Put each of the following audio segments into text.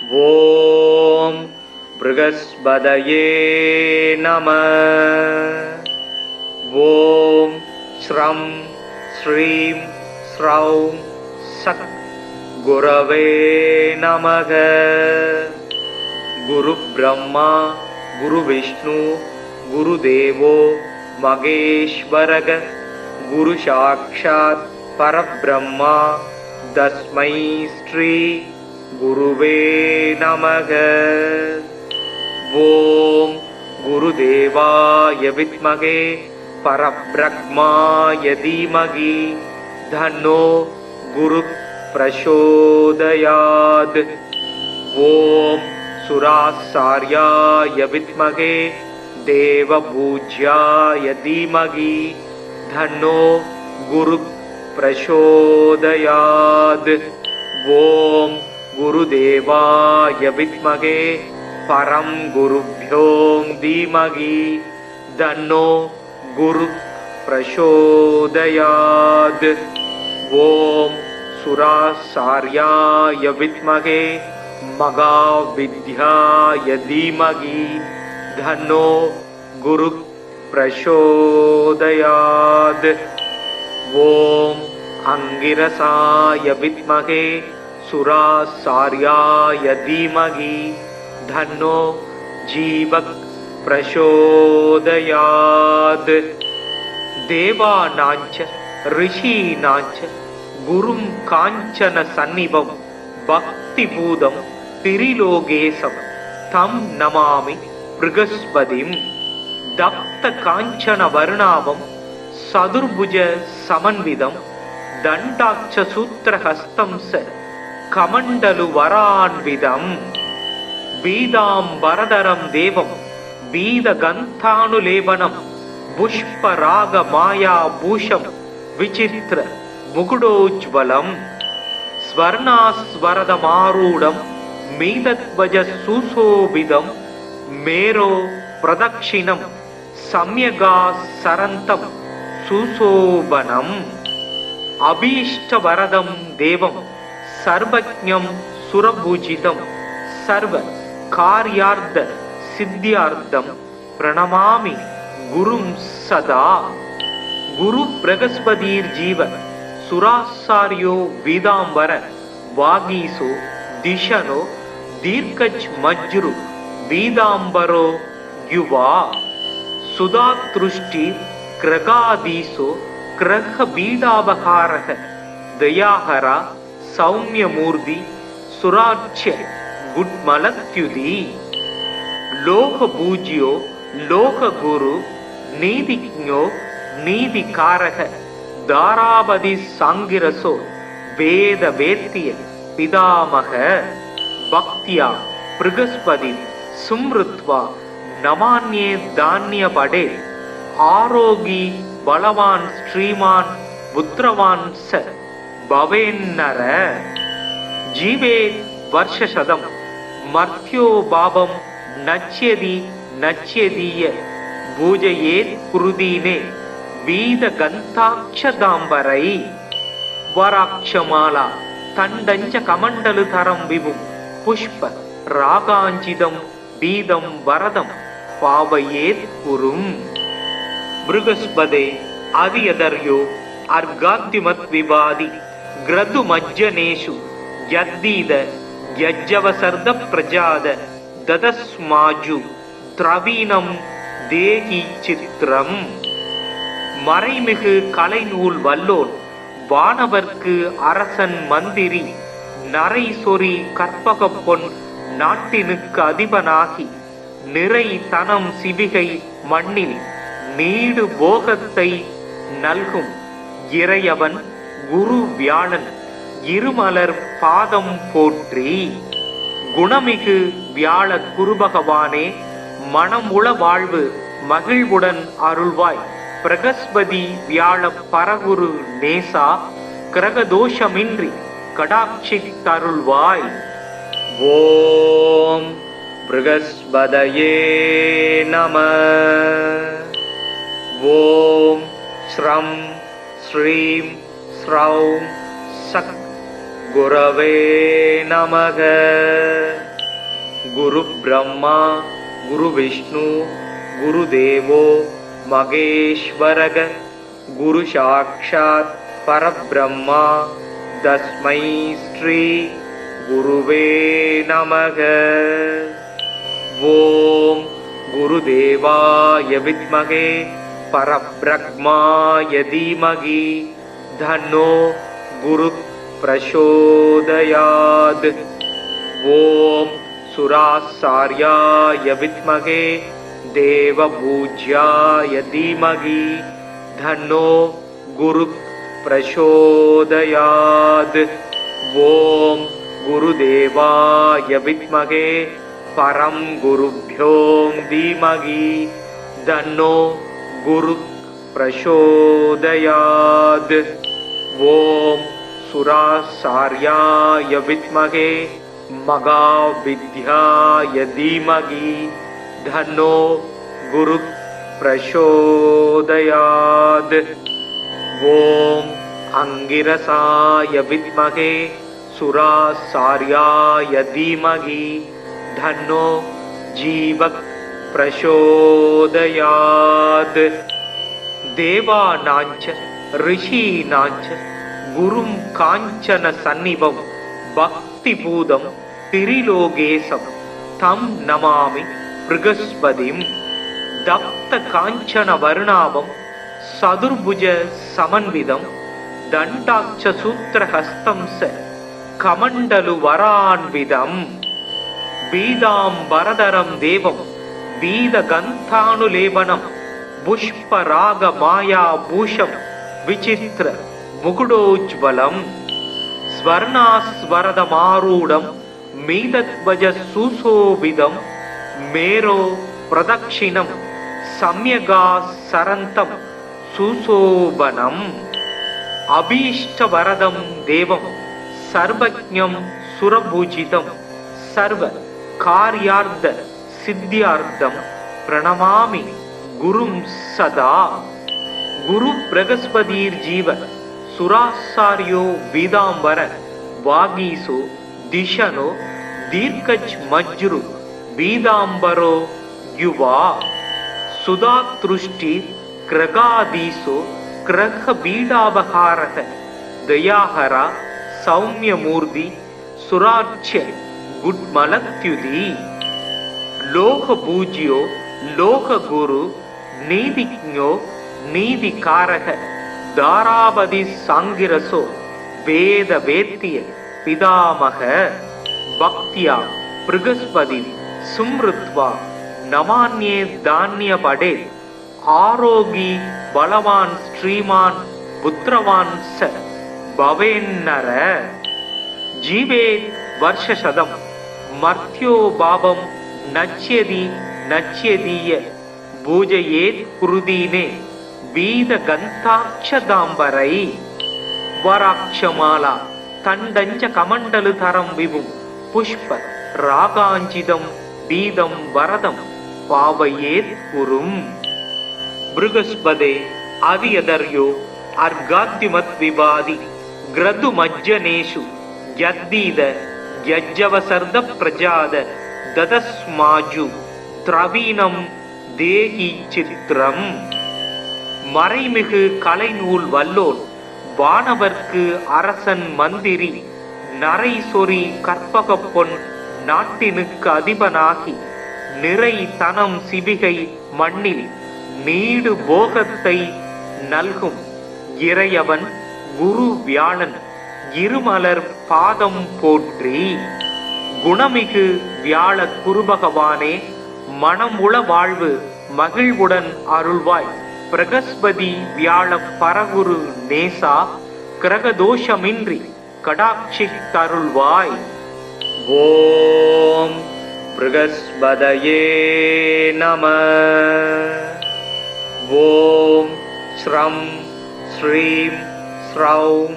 ஓம் ப்ருகஸ்பதயே நமः. ஓம் ஸ்ரம் ஸ்ரீம் ஸ்ரௌம் சக் குரவே நமக. குரு பிரம்மா குரு விஷ்ணு குரு தேவோ மகேஸ்வரக. குரு சாக்ஷாத் பரபிரம்மா தஸ்மை ஸ்ரீ குருவே நமக. ஓம் குருதேவாய வித்மகே பரப்ரக்மாய தீமகி தன்னோ குரு பிரசோதயாத். ஓம் சுராசார்யாய வித்மகே தேவபூஜ்யாய தீமகி தன்னோ குரு பிரசோதயாத். ஓம் குருதேவாய வித்மகே பரம் குருப்யோ தீமகி தன்னோ குரு பிரசோதயாத். ஓம் சுராசார்யாய வித்மகே மகாவித்யாய தீமகி தன்னோ குரு பிரசோதயாத். ஓம் அங்கிரசாய வித்மகே சுராசார்யாய தீமகி தன்னோ ஜீவக் பிரசோதயாத். தேவானாஞ்ச ரிஷீனாஞ்ச குரும் காஞ்சன சந்நிபம் பக்தி பூதம் திரிலோகேசம் தம் நமாமி ப்ருகஸ்பதிம். தப்த காஞ்சன வர்ணாவம் சதுர்புஜ சமன்விதம் தண்டாட்ச சூத்திரஹஸ்தம் ச கமண்டலு வரான்விதம். பீதாம்பரதரம் தேவம் பீதகந்தானுலேபனம் புஷ்பராக மாயா பூஷம் விசித்திர முகுடோஜ்வலம். ஸ்வர்ணாஸ்வரதமாரூடம் மீதத்வஜ சுசோபிதம் மேரோ பிரதக்ஷிணம் சம்யகா சரந்தம் சுசோபனம். அபீஷ்டவரதம் தேவம் சர்வஜ்ஞம் சுரபூஜிதம் சர்வ கார்யார்த்த சித்தியார்த்தம் பிரணமாமி குரும் சதா. குரு ப்ரகஸ்பதீர் ஜீவ சுராசாரியோ வீதாம்பர வாகீசோ திஷனோ தீர்க்கஜ் மஜ்ரு வீதாம்பரோ யுவா. சுதாத்ருஷ்டி கிரகாதீசோ கிரக பீடாபகாரக தயாஹரா சௌமியமூர்த்தி சுராட்சிய குட்மலத்யுதி. லோக பூஜ்யோ லோக குரு நீதிஜ்ஞோ நீதிகாரக தாராபதி சாங்கிரசோ வேத வேத்திய பிதாமக. பக்தியா ப்ருகஸ்பதி சும்ருத்வா நமான்யே தான்ய படே. ஆரோகி பலவான் ஸ்ரீமான் புத்திரவான் ச பவேன்னர. ஜீவே வர்ஷசதம் மர்த்யோ பாபம் நச்யதி நச்யதீய பூஜையேத் குருதீனே வீத கந்தாட்சதாம்பரை. வராட்சமாலா தண்டஞ்ச கமண்டலு தரம் விபும் புஷ்ப ராகாஞ்சிதம் பீதம் வரதம் பாவையேத் குரும். ப்ருகஸ்பதே அதியதர்யோ அர்காத்திமத் விவாதி கிரது மஜ்ஜனேஷு யத்தீத யஜ்ஜவசர்த பிரஜாத ததஸ்மாஜு திரவீணம் தேகி சித்திரம். மறைமிகு கலைநூல் வல்லோன் வானவர்க்கு அரசன் மந்திரி நரை சொறி கற்பக பொன் நாட்டினுக்கு அதிபனாகி நிறை தனம் சிவிகை மண்ணில் நீடு போகத்தை நல்கும் இறையவன் குரு வியாழன் இருமலர் பாதம் போற்றி. குணமிகு வியாழ குருபகவானே மனமுள வாழ்வு மகிழ்வுடன் அருள்வாய். பிரகஸ்பதி வியாழ பரகுரு நேசா கிரகதோஷமின்றி கடாட்சித் தருள்வாய். ஓம் ப்ருகஸ்பதயே நமः. ஓம் ஸ்ரம் ஸ்ரீம் ஸ்ரௌம் சக் குரவே நமக. குரு பிரம்மா குரு விஷ்ணு குரு தேவோ மகேஸ்வரக குரு சாக்ஷாத் பரபிரம்மா தஸ்மை ஸ்ரீ குருவே நமக. ஓம் குருதேவாய வித்மகே பரப்ரக்மாய தீமகி தன்னோ குரு பிரசோதயாத். ஓம் சுராசார்யாய வித்மகே தேவபூஜ்யாய தீமகி தன்னோ குரு பிரசோதயாத். ஓம் குருதேவாய வித்மகே பரம் குருப்யோ தீமகி தன்னோ குரு பிரசோதயாத். ஓம் சுராசார்யாய வித்மகே மகாவித்யாய தீமகி தன்னோ குரு பிரசோதயாத். ஓம் அங்கிரசாய வித்மகே சுராசார்யாய தீமகி தன்னோ ஜீவக் பிரசோதயாத். தேவானாஞ்ச ரிஷீனாஞ்ச குரும் காஞ்சன சந்நிபம் பக்தி பூதம் திரிலோகேசம் தம் நமாமி ப்ருகஸ்பதிம். தப்த காஞ்சன வருணாபம் சதுர்புஜ சமன்விதம் தண்டாட்ச சூத்திரஹஸ்தம் ச கமண்டலு வரான்விதம். பீதாம்பரதரம் தேவம் பீதகந்தானுலேபனம் புஷ்பராக மாயா பூஷம் விசித்திர முகுடோஜ்வலம். ஸ்வர்ணாஸ்வரதமாரூடம் மீதத்வஜ சுசோபிதம் மேரோ பிரதக்ஷிணம் சம்யகா சரந்தம் சுசோபனம். அபீஷ்டவரதம் தேவம் சர்வஜ்ஞம் சுரபூஜிதம் சர்வ கார்யார்த்த சித்தியார்த்தம் பிரணமாமி குரும் சதா. குரு பிரகஸ்பதீர் ஜீவ சுராசாரியோ பீதாம்பர வாகீசோ திஷனோ தீர்க்கஜ் மஜ்ரு பீதாம்பரோ யுவா. சுதாத்ருஷ்டி கிரகாதீசோ கிரக பீடாபகாரக தயாஹரா சௌமியமூர்த்தி சுராட்ச குட்மலத்யுதி. லோக பூஜ்யோ லோக குரு நீதிஜ்ஞோ நீதிகாரக தாராபதி சாங்கிரசோ வேத வேத்திய பிதாமக. பக்தியா ப்ருகஸ்பதி சும்ருத்வா நமான்யே தான்ய படே. ஆரோகி பலவான் ஸ்ரீமான் புத்திரவான் ச பவேன்னர. ஜீவே வர்ஷசதம் மர்த்யோ பாவம் நச்யதி நச்யதீய பூஜையேத் குருதீனே வீத கந்தாட்சதாம்பரை. வராட்சமாலா தண்டஞ்ச கமண்டலு தரம் விபும் புஷ்ப ராகாஞ்சிதம் பீதம் வரதம் பாவையேத் குரும். ப்ருகஸ்பதே அதியதர்யோ அர்காத்யுமத் விவாதி கிரது மஜ்ஜனேஷு யத்தீத யஜ்ஜவசர்த பிரஜாத ததஸ்மாஜு திரவீனம் தேகி சித்திரம். மறைமிகு கலைநூல் வல்லோன் வானவர்க்கு அரசன் மந்திரி நரை சொறி கற்பக பொன் நாட்டினுக்கு அதிபனாகி நிறை தனம் சிவிகை மண்ணில் நீடு போகத்தை நல்கும் இறையவன் குரு வியாழன் இருமலர் பாதம் போற்றி. குணமிகு வியாழ குருபகவானே மனமுள வாழ்வு மகிழ்வுடன் அருள்வாய். பிரகஸ்பதி வியாழ பரகுரு நேசா கிரகதோஷமின்றி கடாட்சித்தருள்வாய். ஓம் ப்ருகஸ்பதயே நம. ஓம் ஸ்ரம் ஸ்ரீம் ஸ்ரௌம்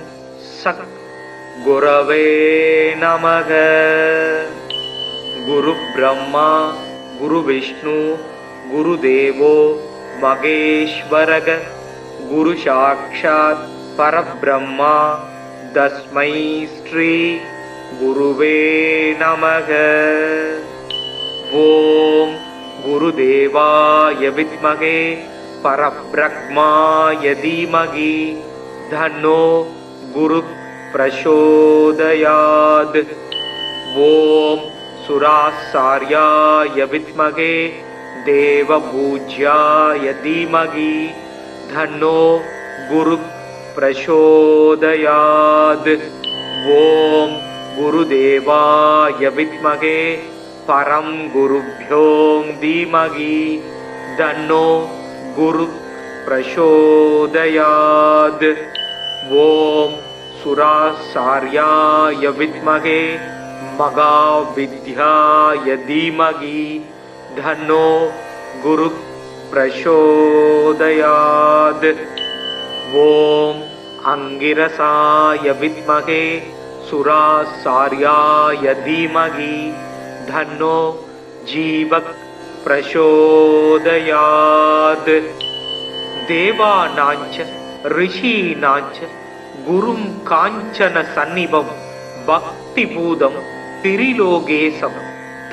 சக் குரவே நமக. குரு பிரம்மா குரு விஷ்ணு குரு தேவோ மகேஸ்வரக குரு சாக்ஷாத் பரபிரம்மா தஸ்மை ஸ்ரீ குருவே நமக. ஓம் குருதேவாய வித்மகே பரப்ரக்மாய தீமகி தன்னோ குரு பிரசோதயாத். ஓம் சுராசார்யாய வித்மகே தேவபூஜ்யாய தீமகி தன்னோ குரு பிரசோதயாத். ஓம் குருதேவாய வித்மகே பரம் குருப்யோம் தீமகி தன்னோ குரு பிரசோதயாத். ஓம் சுராசார்யாய வித்மகே மகாவித்யாய தீமகி தன்னோ குரு பிரசோதயாத். ஓம் அங்கிரசாய வித்மகே சுராசார்யாய தீமகி தன்னோ ஜீவக் பிரசோதயாத். தேவானாஞ்ச ரிஷீனாஞ்ச குரும் காஞ்சன சந்நிபம் பக்தி பூதம் திரிலோகேசம்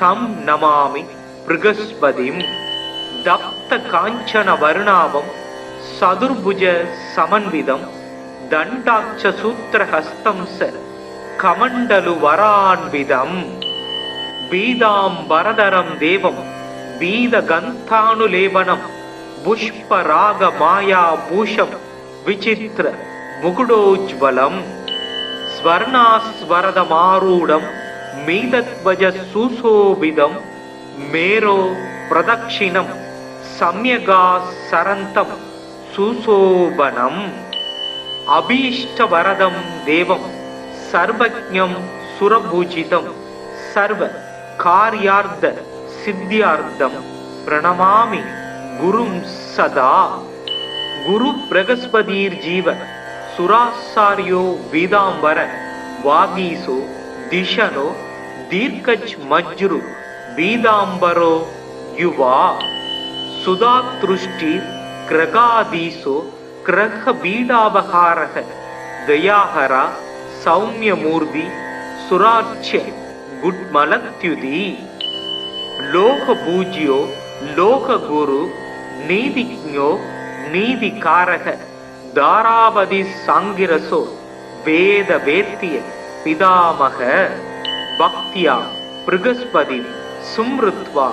தம் நமாமி ப்ருகஸ்பதிம். தப்த காஞ்சன வருணாபம் சதுர்புஜ சமன்விதம் தண்டாட்ச சூத்திரஹஸ்தம் ச கமண்டலு வரான்விதம். பீதாம்பரதரம் தேவம் பீதகந்தானுலேபனம் புஷ்பராக மாயா பூஷம் விசித்திர முகுடோஜ்வலம். ஸ்வர்ணாஸ்வரதமாரூடம் மீதத்வஜ சுசோபிதம் மேரோ பிரதக்ஷிணம் சம்யகா சரந்தம் சுசோபனம். அபீஷ்டவரதம் தேவம் சர்வஜ்ஞம் சுரபூஜிதம் சர்வ கார்யார்த்த சித்தியார்த்தம் பிரணமாமி குரும் சதா. குரு பிரகஸ்பதீர் ஜீவ சுராசாரியோ வீதாம்பர வாகீசோ திஷனோ தீர்க்கஜ் மஜ்ரு வீதாம்பரோ யுவா. சுதாத்ருஷ்டி கிரகாதீசோ கிரக பீடாபகாரக தயாஹரா சௌமியமூர்த்தி சுராட்ச குட்மலத்யுதி. லோக பூஜ்யோ லோக குரு நீதிஜ்ஞோ நீதிகாரக தாராபதி சாங்கிரசோ வேத வேத்திய பிதாமக. பக்தியா ப்ருகஸ்பதி சும்ருத்வா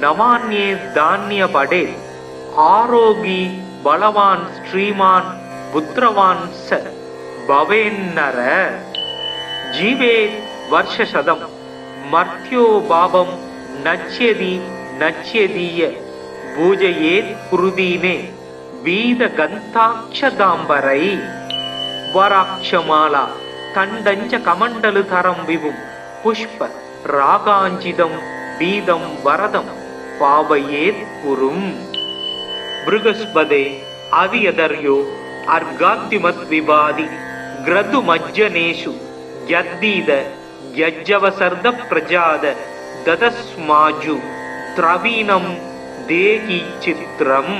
நமான்யே தான்ய படே. ஆரோகி பலவான் ஸ்ரீமான் புத்திரவான் ச பவேன்னர. ஜீவே வர்ஷசதம் மர்த்யோ பாபம் நச்யதி நச்யதீய பூஜையேத் குருதீனே வீத கந்தாட்சதாம்பரை. வராட்சமாலா தண்டஞ்ச கமண்டலு தரம் விபும் புஷ்ப ராகாஞ்சிதம் வீதம் வரதம் பாவையேத் குரும். ப்ருகஸ்பதே அவியதர்யோ அர்காத்திமத் விவாதி கிரது மஜ்ஜனேஷு யத்தீத யஜ்ஜவசர்த பிரஜாத ததஸ்மாஜு திரவீனம் தேகி சித்திரம்.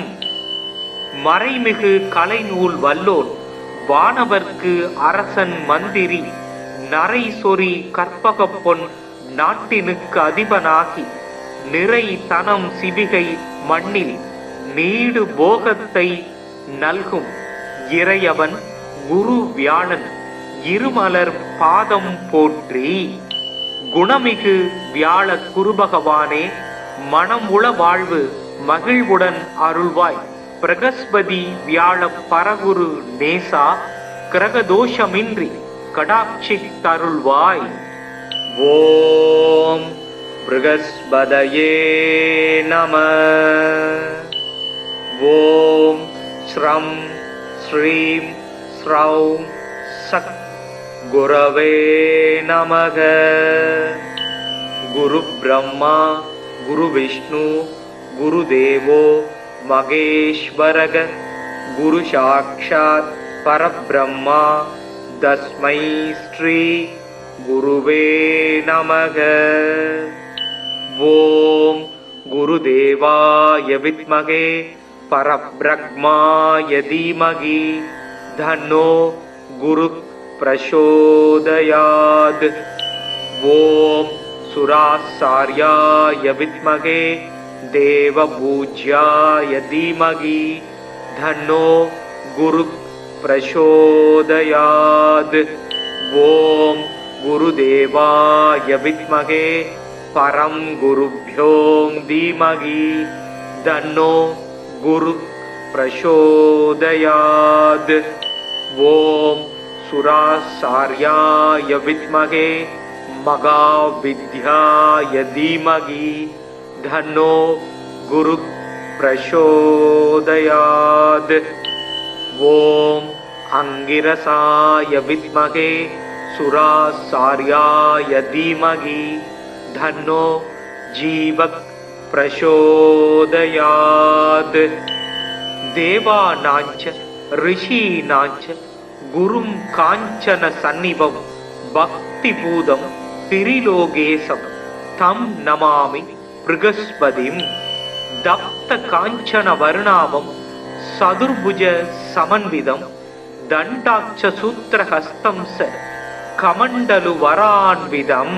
மறைமிகு கலைநூல் வல்லோன் வானவர்க்கு அரசன் மந்திரி நரை சொறி கற்பக பொன் நாட்டினுக்கு அதிபனாகி நிறை தனம் சிவிகை மண்ணில் நீடு போகத்தை நல்கும் இறையவன் குரு வியாழன் இருமலர் பாதம் போற்றி. குணமிகு வியாழ குருபகவானே மனம் உள வாழ்வு மகிழ்வுடன் அருள்வாய். பிரகஸ்பதி வியாழ பரகுரு நேசா கிரகதோஷமின்றி கடாட்சி தருள்வாய். ஓம் ப்ருகஸ்பதயே நம. ஓம் ஸ்ரம் ஸ்ரீம் ஸ்ரௌம் சக் குரவே நமக. குரு பிரம்மா குரு விஷ்ணு குரு தேவோ மகேஸ்வரக குரு சாக்ஷாத் பரபிரம்மா தஸ்மை ஸ்ரீ குருவே நமக. ஓம் குருதேவாய வித்மகே பரபிரம்மாய தீமகி தன்னோ குரு பிரசோதயாத். ஓம் सुराचार्याय विद्महे देवपूज्याय धीमहि तन्नो गुरुः प्रचोदयात्। ओम गुरुदेवाय विद्महे परम गुरुभ्यो धीमहि तन्नो गुरुः प्रचोदयात्। ओम सुराचार्याय विद्महे महाविद्याय धीमहि तन्नो गुरुः प्रचोदयात्। ओम अंगिरसाय विद्महे सुराचार्याय धीमहि तन्नो जीवः प्रचोदयात्। देवानांच ऋषीणांच गुरुं कांचन सन्निभं भक्तिपूतं त्रिलोकेशं तं नमामि बृहस्पतिं। दत्त कांचन वर्णाभं सदुर्भुज समन्वितं दण्डाक्ष सूत्रहस्तं स कमण्डलु वरान्वितं।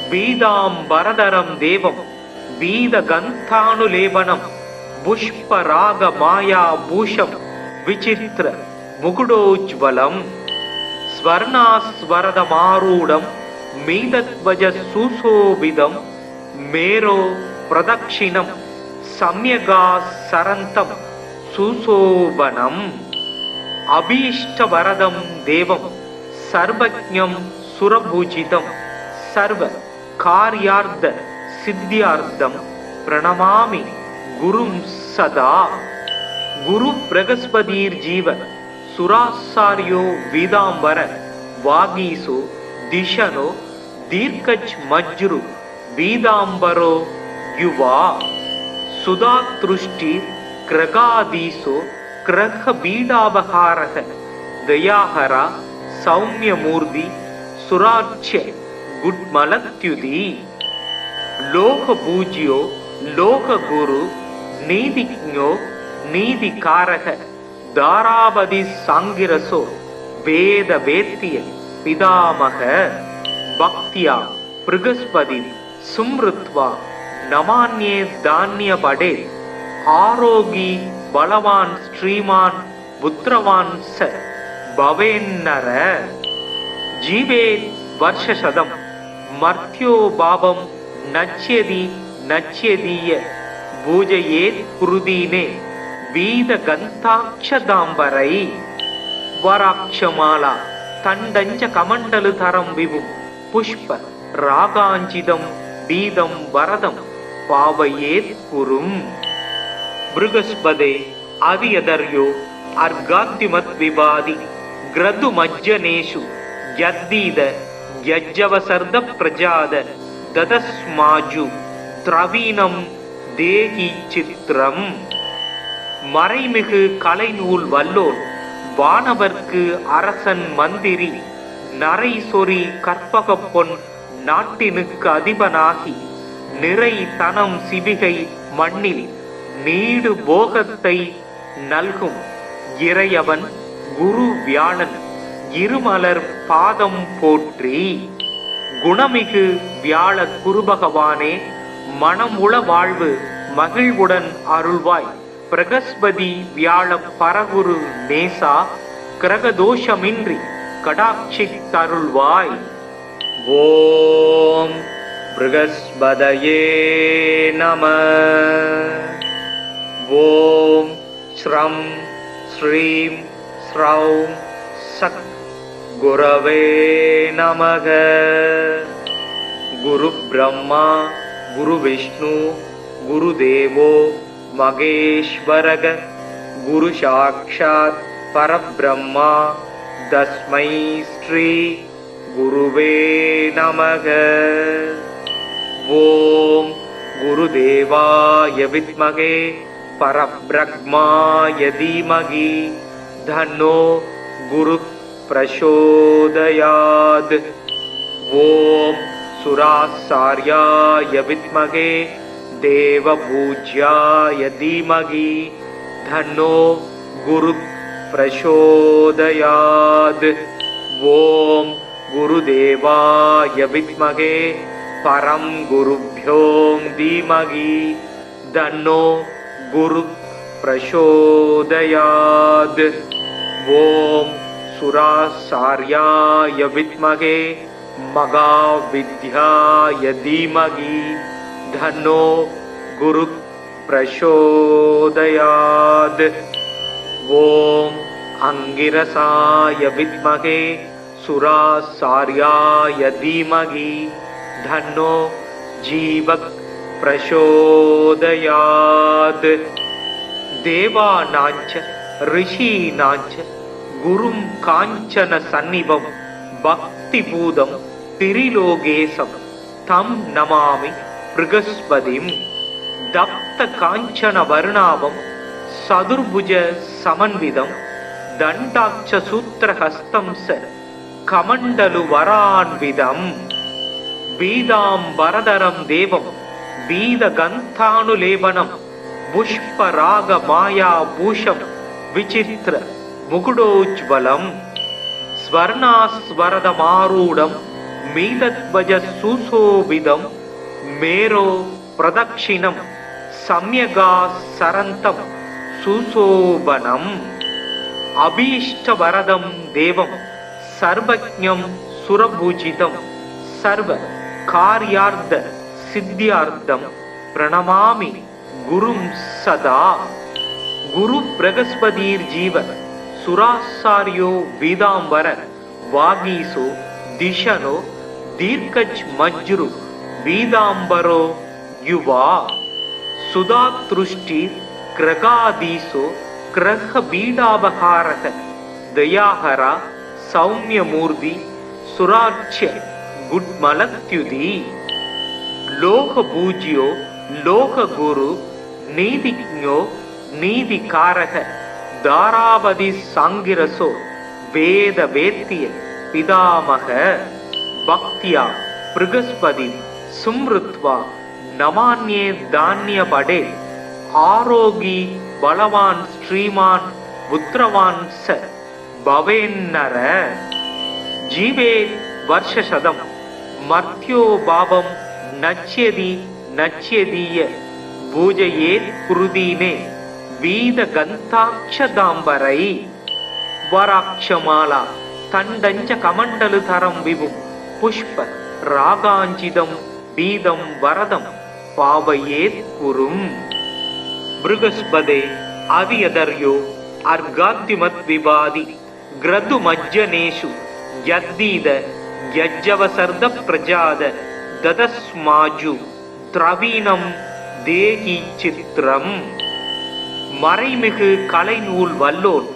बीदाम्बरधरं देवं बीदगन्धानुलेपनं पुष्परागमायाभूषं विचित्र मुकुटोज्ज्वलं। स्वर्णास्वरदमारूढं मीदध्वज सुशोभितं मेरो प्रदक्षिणं सम्यगासरन्तं सुशोभनम्। अभीष्टवरदं देवं सर्वज्ञं सुरपूजितं सर्वकार्यार्थ सिद्ध्यार्थं प्रणमामि गुरुं सदा। गुरु बृहस्पतिर्जीव सुराचार्यो वीदांबर वागीसो दिशनो दीर्घज मज्रु वीदांबरो युवा। सुधातृष्टि ग्रगादीसो ग्रह बीडाबहारः दयाहरा सौम्यमूर्ति सुराच्य गुड्मलत्युति। लोक पूज्यो लोक गुरु नीतिज्ञो नीतिकारः दारावधि सांगिरसो वेद वेत्य पितामह। भक्त्या बृहस्पति सुमृत्वा नमान्ये धान्य पडे। आरोगी बलवान श्रीमान पुत्रवान स भवेन्नर। जीवे वर्षशतम मर्त्यो भावं नच्यति नच्यदीय पूजयेत् कुरुदीने वीदगन्धाक्षदाम्बरै। वराक्षमाला तण्डञ्च कमण्डलुधरं विभुं पुष्प रागाञ्चितं बीदं वरदं पावयेत् कुरुम्। बृहस्पते अवियदर्यो अर्घाद्युमद्विवादि ग्रदुमज्जनेषु यद्दीद यज्जवसर्द प्रजाद ददस्माजु द्रवीणं தேகி சித்திரம். மறைமிகு கலைநூல் வல்லோன் வானவர்க்கு அரசன் மந்திரி நரை சொறி கற்பக பொன் நாட்டினுக்கு அதிபனாகி நிறை தனம் சிவிகை மண்ணில் நீடு போகத்தை நல்கும் இறையவன் குரு வியாழன் இருமலர் பாதம் போற்றி. குணமிகு வியாழ குருபகவானே மனம் உள வாழ்வு மகிழ்வுடன் அருள்வாய். பிரகஸ்பதி வியாழ பரகுரு நேசா கிரகதோஷமின்றி கடாட்சி தருள்வாய். ஓம் ப்ருகஸ்பதயே நம. ஓம் ஸ்ரம் ஸ்ரீம் ஸ்ரௌம் சக் குரவே நமக. குரு பிரம்மா குரு விஷ்ணு குரு தேவோ மகேஸ்வரக. குரு சாக்ஷாத் பரபிரம்மா தஸ்மை ஸ்ரீ குருவே நமக. ஓம் குருதேவாய வித்மகே பரபிரம்மாய தீமகி தன்னோ குரு பிரசோதயாத். ஓம் சுராச்சார்யாய வித்மகே தேவபூஜ்யாய தீமகி தன்னோ குரு பிரசோதயாத். ஓம் குருதேவாய வித்மகே பரம் குருப்யோம் தீமகி தன்னோ குரு பிரசோதயாத். ஓம் சுராசார்யாய வித்மகே மகாவித்யாய தீமகி தன்னோ குரு பிரசோதயாத். ஓம் அங்கிரசாய வித்மகே சுராசார்யாய தீமகி தன்னோ ஜீவக் பிரசோதயாத். தேவானாஞ்ச ரிஷீனாஞ்ச குரும் காஞ்சன சந்நிபம் பக்தி பூதம் திரிலோகேசம் தம் நமாமி ப்ருகஸ்பதிம். தப்த காஞ்சன வர்ணாபம் சதுர்புஜ சமன்விதம் தண்டாட்ச சூத்திரஹஸ்தம் ச கமண்டலு வரான்விதம். பீதாம்பரதரம் தேவம் பீதகந்தானுலேபனம் புஷ்பராக மாயா பூஷம் விசித்திர முகுடோஜ்வலம். ஸ்வர்ணாஸ்வரதமாரூடம் மீதத்வஜ சுசோபிதம் மேரோ பிரதக்ஷிணம் சம்யகா சரந்தம் சுசோபனம். அபீஷ்டவரதம் தேவம் சர்வஜ்ஞம் சுரபூஜிதம் சர்வ கார்யார்த்த சித்தியார்த்தம் பிரணமாமி குரும் சதா. குரு பிரகஸ்பதீர் ஜீவ சுராசாரியோ வீதாம்பர வாகீசோ திஷனோ தீர்க்கஜ் மஜ்ரு வீதாம்பரோ யுவா. சுதாத்ருஷ்டி கிரகாதீசோ கிரக பீடாபகாரக தயாஹரா சௌமியமூர்த்தி சுராட்சிய குட்மலத்யுதி. லோக பூஜ்யோ லோக குரு நீதிஜ்ஞோ நீதிகாரக தாராபதி சாங்கிரசோ வேத வேத்திய பிதாமக. பக்தியா ப்ருகஸ்பதி சும்ருத்வா நமான்யே தானிய படே. ஆரோகி பலவான் ஸ்ரீமான் புத்திரவான் ச பவேன்னர. ஜீவே வர்ஷசதம் மர்த்யோ பாவம் நச்யதி நச்யதீய பூஜையேத் குருதீனே வீத கந்தாட்சதாம்பரை. வராட்சமாலா தண்டஞ்ச கமண்டலு தரம் விபும் புஷ்ப ராகாஞ்சிதம் பீதம் வரதம் பாவையேத் குரும். ப்ருகஸ்பதே அவியதர்யோ அர்காத்திமத் விவாதி கிரது மஜ்ஜனேஷு யத்தீத யஜ்ஜவசர்த பிரஜாத ததஸ்மாஜு திரவீணம் தேகி சித்திரம். மறைமிகு கலைநூல் வல்லோன்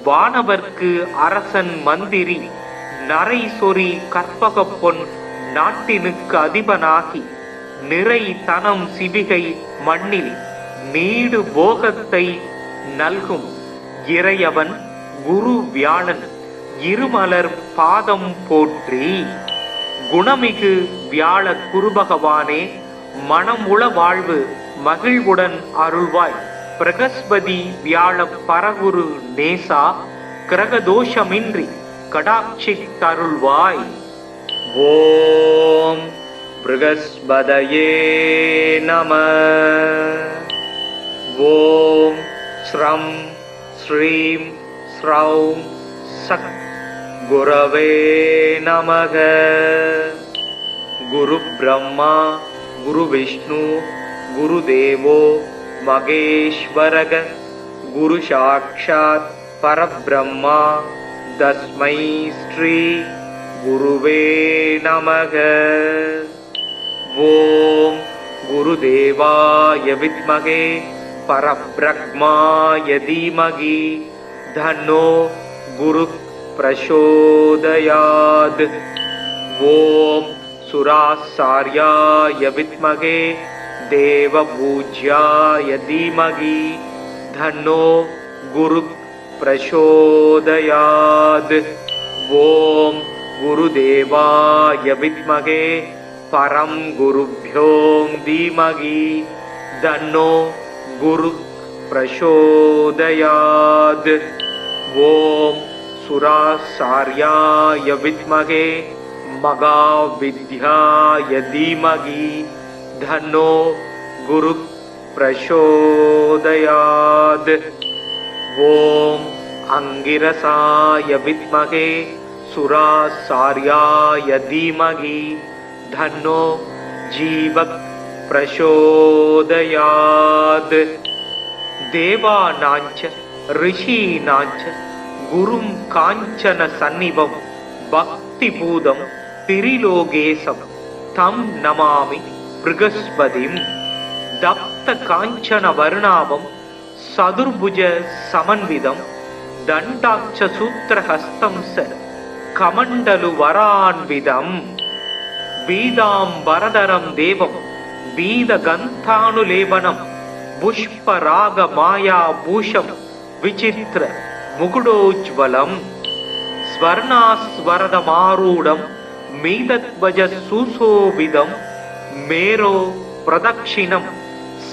வானவர்க்கு அரசன் மந்திரி நரை சொறி கற்பக பொன் நாட்டினுக்கு அதிபனாகி நிறை தனம் சிவிகை மண்ணில் நீடு போகத்தை நல்கும் இறையவன் குரு வியாழன் இருமலர் பாதம் போற்றி. குணமிகு வியாழ குருபகவானே மனமுள வாழ்வு மகிழ்வுடன் அருள்வாய். பிரகஸ்பதி வியாழ பரகுரு நேசா கிரகதோஷமின்றி கடாட்சி தருள்வாய். ஓம் ப்ருகஸ்பதயே நம. ஓம் ஸ்ரம் ஸ்ரீம் ஸ்ரௌம் சக் குரவே நமக. குரு பிரம்மா குரு விஷ்ணு குரு தேவோ மகேஸ்வரக. குரு சாக்ஷாத் பரபிரம்மா தஸ்மை ஸ்ரீ குருவே நமக. ஓம் குருதேவாய வித்மகே பரபிரம்மாய தீமகி தன்னோ குரு பிரசோதயாத். ஓம் சுராசார்யாய வித்மகே தேவபூஜ்யாய தீமகி தன்னோ குரு பிரசோதயாத். ஓம் குருதேவாய வித்மகே பரம் குருப்யோம் தீமகி தன்னோ குரு பிரசோதயாத். ஓம் சுராசார்யாய வித்மகே महाविद्याय धीमहि तन्नो गुरुः प्रचोदयात्। ॐ अंगिरसाय विद्महे सुराचार्याय धीमहि तन्नो जीवः प्रचोदयात्। देवानाञ्च ऋषीणाञ्च गुरुं काञ्चन सन्निभं भक्तिपूतं त्रिलोकेशं तं नमामि बृहस्पतिं। दत्त काञ्चन वर्णाभं चतुर्भुज समन्वितं दण्डाक्ष सूत्रहस्तं स कमण्डलु वरान्वितं। पीताम्बरधरं देवं पीतगन्धानुलेपनं पुष्परागमायाभूषं विचित्र मुकुटोज्ज्वलं। स्वर्णास्वरदमारूढं मीतध्वज सुशोभितं मेरो प्रदक्षिणं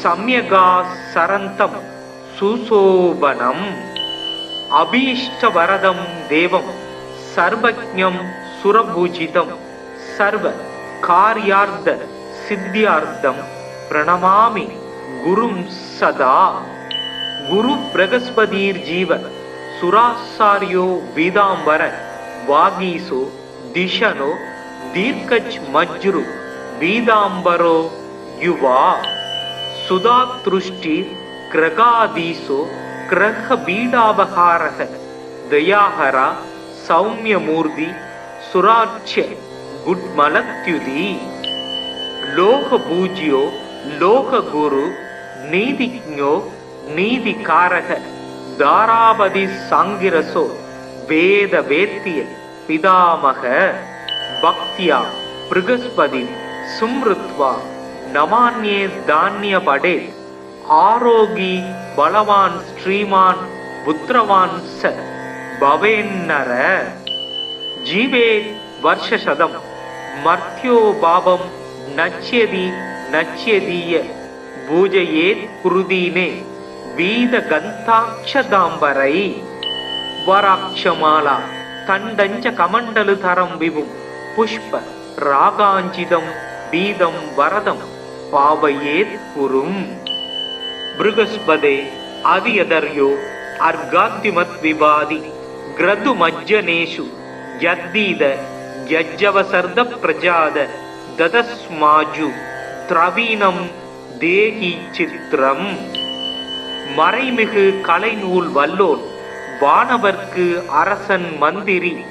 सम्यगासरन्तं सुशोभनम्। अभीष्टवरदं देवं सर्वज्ञं सुरपूजितं सर्वकार्यार्थ सिद्ध्यार्थं प्रणमामि गुरुं सदा। गुरु बृहस्पतिर्जीव सुराचार्यो पीताम्बर वागीसो दिशनो दीर्घज्मज्रु पीताम्बरो युवा। सुधातृष्टि ग्रगाधीशो ग्रहपीडापहारः दयाहरा सौम्यमूर्ति सुराच्य गुड्मलत्युति। लोकपूज्यो लोकगुरु नीतिज्ञो नीतिकारः दारापति सांगिरसो वेदवेत्य पितामह। भक्त्या बृहस्पति सुमृत्वा नमान्ये धान्यपडे। आरोगी बलवान् श्रीमान् पुत्रवान् स भवेन्नर। जीवेत् वर्षशतं मर्त्यो भावं नश्यति नश्यदीय पूजयेत् कुरुदीने वीतगन्धाक्षदाम्बरै। वराक्षमाला तण्डञ्च कमण्डलुधरं विभुं पुष्प रागाञ्चितं पीतं वरदं पावयेत् कुरुम्। बृहस्पते अधियदर्यो अर्घाद्युमद्विवादि ग्रदुमज्जनेषु यद्दीद यज्जवसर्द प्रजाद ददस्माजु திரவீனம் தேகி சித்திரம். மறைமிகு கலைநூல் வல்லோன் வானவர்க்கு அரசன் மந்திரி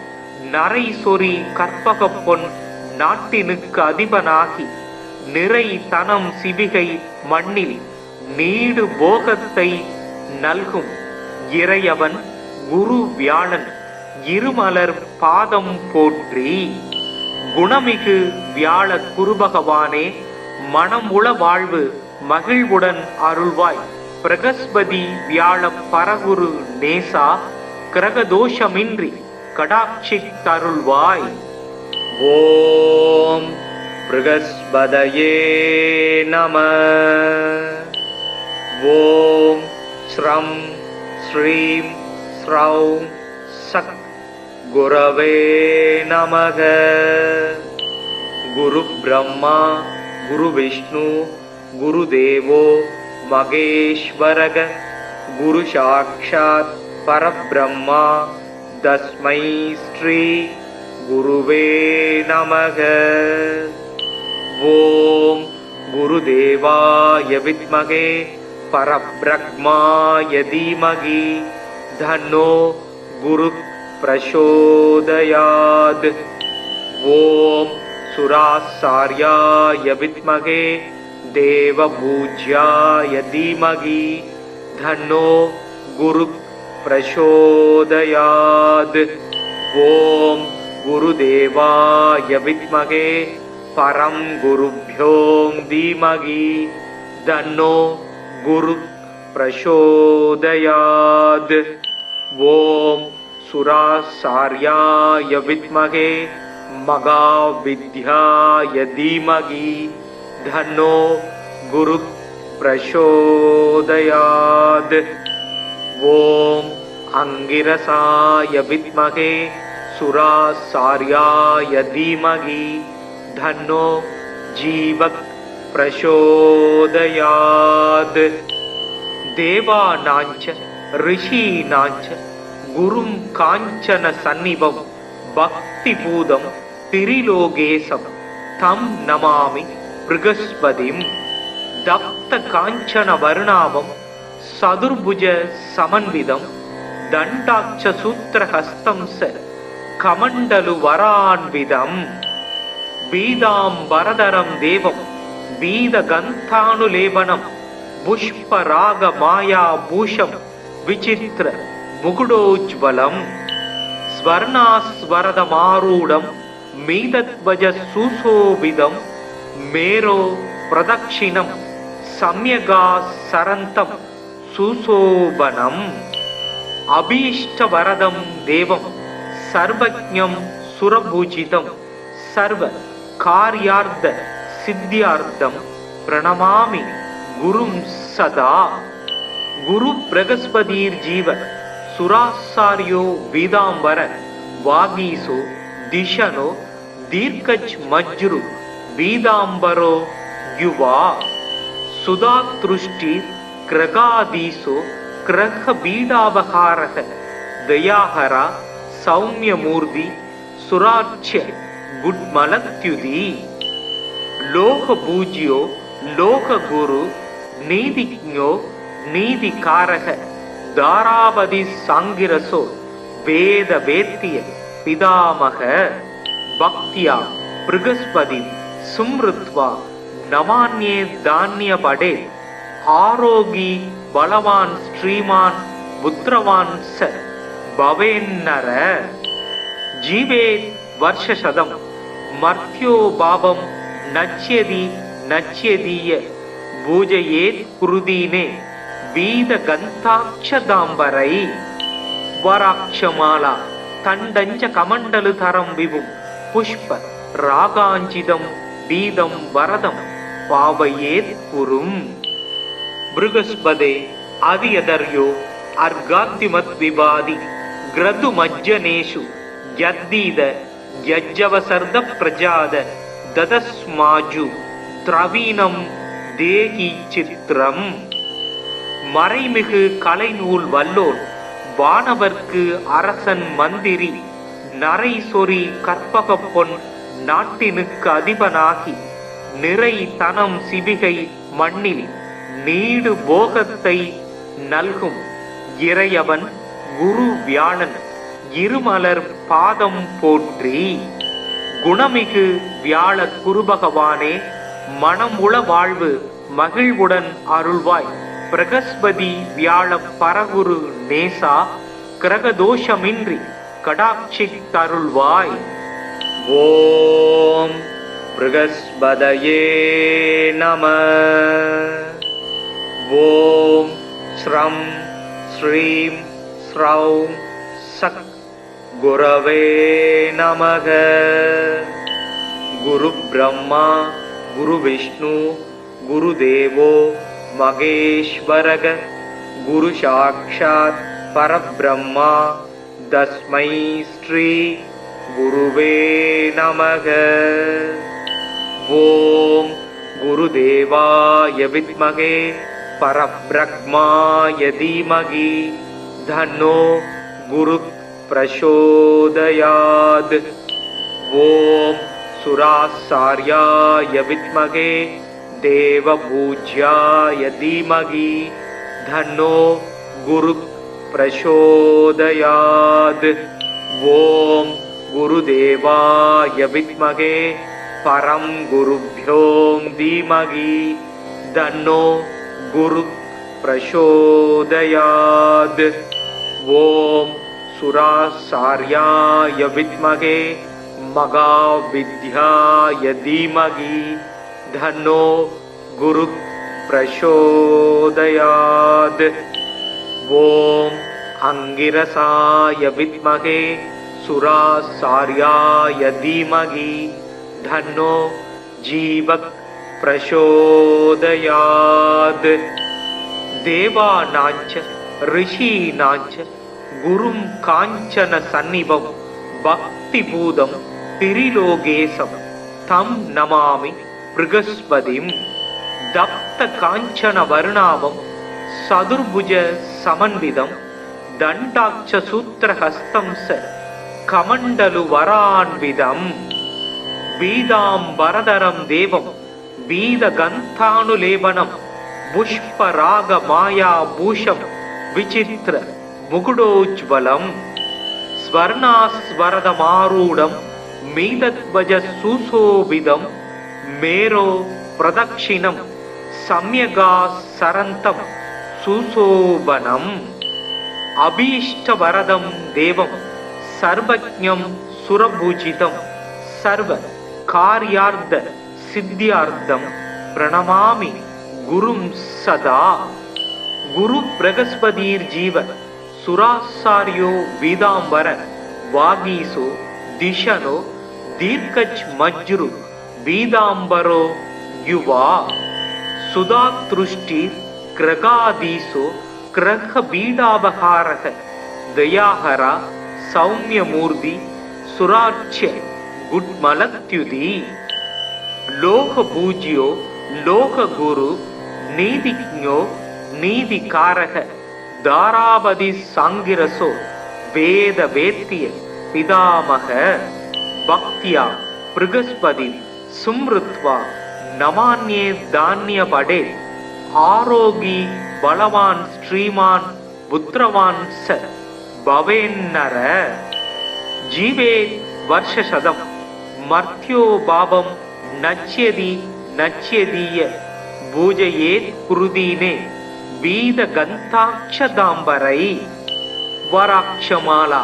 நரை சொறி கற்பகப் பொன் நாட்டினுக்கு அதிபனாகி நிறை தனம் சிவிகை மண்ணில் நீடு போகத்தை நல்கும் இறையவன் குரு வியாழன் இருமலர் பாதம் போற்றி. குணமிகு வியாழ குருபகவானே, மனம் உள வாழ்வு மகிழ்வுடன் அருள்வாய். பிரகஸ்பதி வியாழ பரகுரு நேசா, கிரகதோஷமின்றி கடாட்சித் தருள்வாய். ஓம் பிரகஸ்பதயே நம. ஓம் ஸ்ரம் ஸ்ரீம் ஸ்ரௌம் சக் குரவே நமக. குரு பிரம்மா குரு விஷ்ணு குரு தேவோ மகேஸ்வரக. குரு சாக்ஷாத் பரபிரம்மா தஸ்மை ஸ்ரீ குருவே நமக. ஓம் குருதேவாய வித்மகே பரபிரம்மாய தீமகி தன்னோ குரு பிரசோதயாத். ஓம் சுராசார்யாய வித்மகே தேவபூஜ்யாய தீமகி தன்னோ குரு பிரசோதயாத். ஓம் குருதேவாய வித்மகே பரம் குருப்யோ தீமகி தன்னோ குரு பிரசோதயாத். ஓம் சுராசார்யாய வித்மகே மகாவித்யாய தீமகி தன்னோ குரு பிரசோதயாத். ஓம் அங்கிரசாய வித்மகே சுராசார்யாய தீமகி தன்னோ ஜீவக் பிரசோதயாத். தேவானாஞ்ச ரிஷீனாஞ்ச குரும் காஞ்சன சந்நிபம் பக்தி பூதம் திரிலோகேசம் தம் நமாமி ப்ருகஸ்பதிம். தப்த காஞ்சன வருணாபம் சதுர்புஜ சமன்விதம் தண்டாட்ச சூத்திரஹஸ்தம் ச கமண்டலு வரான்விதம். பீதாம்பரதரம் தேவம் பீத கந்தானுலேபனம் புஷ்பராக மாயா பூஷம் விசித்திர முகுடோஜ்வலம். ஸ்வர்ணாஸ்வரதமாரூடம் மீதத்வஜ சுசோபிதம் மேரோ பிரதக்ஷிணம் சம்யகா சரந்தம் சுசோபனம். அபீஷ்டவரதம் தேவம் சர்வஜ்ஞம் சுரபூஜிதம் சர்வ கார்யார்த்த சித்தியார்த்தம் பிரணமாமி குரும் சதா. குரு பிரகஸ்பதீர் ஜீவ சுராசாரியோ வீதாம்பர வாகீசோ திஷனோ தீர்க்கஜ் மஜ்ரு வீதாம்பரோ யுவா. சுதாத்ருஷ்டி கிரகாதீசோ கிரக பீடாபகாரக தயாஹரா சௌமியமூர்த்தி சுராட்சிய குட்மலத்யுதி. லோக பூஜ்யோ லோக குரு நீதிஜ்ஞோ நீதிகாரக தாராபதி சாங்கிரசோ வேத வேத்திய பிதாமக. பக்தியா ப்ருகஸ்பதி சும்ருத்வா நமான்யே தானிய படே. ஆரோகி பலவான் ஸ்ரீமான் புத்திரவான் ச பவேன்னர. ஜீவே வர்ஷசதம் மர்த்யோ பாபம் நச்யதி நச்யதீய பூஜையேத் குருதீனே வீத கந்தாட்சதாம்பரை. வராட்சமாலா தண்டஞ்ச கமண்டலு தரம் விபும் புஷ்ப ராகாஞ்சிதம் பீதம் வரதம் பாவையேத் குரும். ப்ருகஸ்பதே அதியதர்யோ அர்காத்திமத் விவாதி கிரது மஜ்ஜனேஷு யத்தீத யஜ்ஜவசர்த பிரஜாத ததஸ்மாஜு திரவீனம் தேகி சித்திரம். மறைமிகு கலைநூல் வல்லோன் வானவர்க்கு அரசன் மந்திரி நரை சொறி கற்பக பொன் நாட்டினுக்கு அதிபனாகி நிறை தனம் சிவிகை மண்ணில் நீடு போகத்தை நல்கும் இறையவன் குரு வியாழன் இருமலர் பாதம் போற்றி. குணமிகு வியாழ குருபகவானே மனமுள வாழ்வு மகிழ்வுடன் அருள்வாய். பிரகஸ்பதி வியாழ பரகுரு நேசா கிரகதோஷமின்றி கடாட்சித் தருள்வாய். ஓம் ப்ருகஸ்பதயே நம. ஓம் ஸ்ரம் ஸ்ரீம் ஸ்ரௌம் சக் குரவே நமக. குரு பிரம்மா குரு விஷ்ணு குரு தேவோ மகேஸ்வரக. குரு சாக்ஷாத் பரபிரம்மா தஸ்மை ஸ்ரீ குருவே நமக. ஓம் குருதேவாய வித்மகே பரப்ரக்மாய தீமகி தன்னோ குரு பிரசோதயாத். ஓம் சுராசார்யாய வித்மகே தேவபூஜ்யாய தீமகி தன்னோ குரு பிரசோதயாத். ஓம் குருதேவாய வித்மகே பரம் குருப்யோம் தீமகி தன்னோ குரு பிரசோதயாத். ஓம் சுராசார்யாய வித்மகே மகாவித்யாய தீமகி தன்னோ குரு பிரசோதயாத். ஓம் அங்கிரசாய வித்மகே சுராசார்யாய தீமகி தன்னோ ஜீவக் பிரசோதயாத். தேவானாஞ்ச ரிஷீனாஞ்ச குரும் காஞ்சன சந்நிபம் பக்திபூதம் திரிலோகேசம் தம் நமாமி ப்ருகஸ்பதிம். தப்த காஞ்சன வருணாபம் சதுர்புஜ சமன்விதம் தண்டாட்ச சூத்திரஹஸ்தம் ச கமண்டலு வரான்விதம். பீதாம்பரதரம் தேவம் பீதகந்தானுலேபனம் புஷ்பராக மாயா பூஷம் விசித்திர முகுடோஜ்வலம். ஸ்வர்ணாஸ்வரதமாரூடம் மீதத்வஜ சுசோபிதம் மேரோ பிரதக்ஷிணம் சம்யகா சரந்தம் சுசோபனம். அபீஷ்டவரதம் தேவம் சர்வஜ்ஞம் சுரபூஜிதம் சர்வ கார்யார்த்த சித்தியார்த்தம் பிரணமாமி குரும் சதா. குரு பிரகஸ்பதீர் ஜீவ சுராசாரியோ வீதாம்பர வாகீசோ திஷனோ தீர்க்கச் மஜ்ரு வீதாம்பரோ யுவா. சுதாத்ருஷ்டி கிரகாதீசோ கிரக பீடாபகாரக தயாஹரா சௌமியமூர்த்தி சுராட்சிய குட்மலத்யுதி. லோக பூஜ்யோ லோக குரு நீதிஜ்ஞோ நீதிகாரக தாராபதி சாங்கிரசோ வேத வேத்திய பிதாமக. பக்தியா ப்ருகஸ்பதி சும்ருத்வா நமான்யே தானிய படே. ஆரோகி பலவான் ஸ்ரீமான் புத்திரவான் ச பவேன்னர. ஜீவே வர்ஷசதம் மர்த்யோ பாபம் நச்யதி நச்யதீய பூஜயேத் குருதீனே வீத கந்தாட்சதாம்பரை. வராட்சமாலா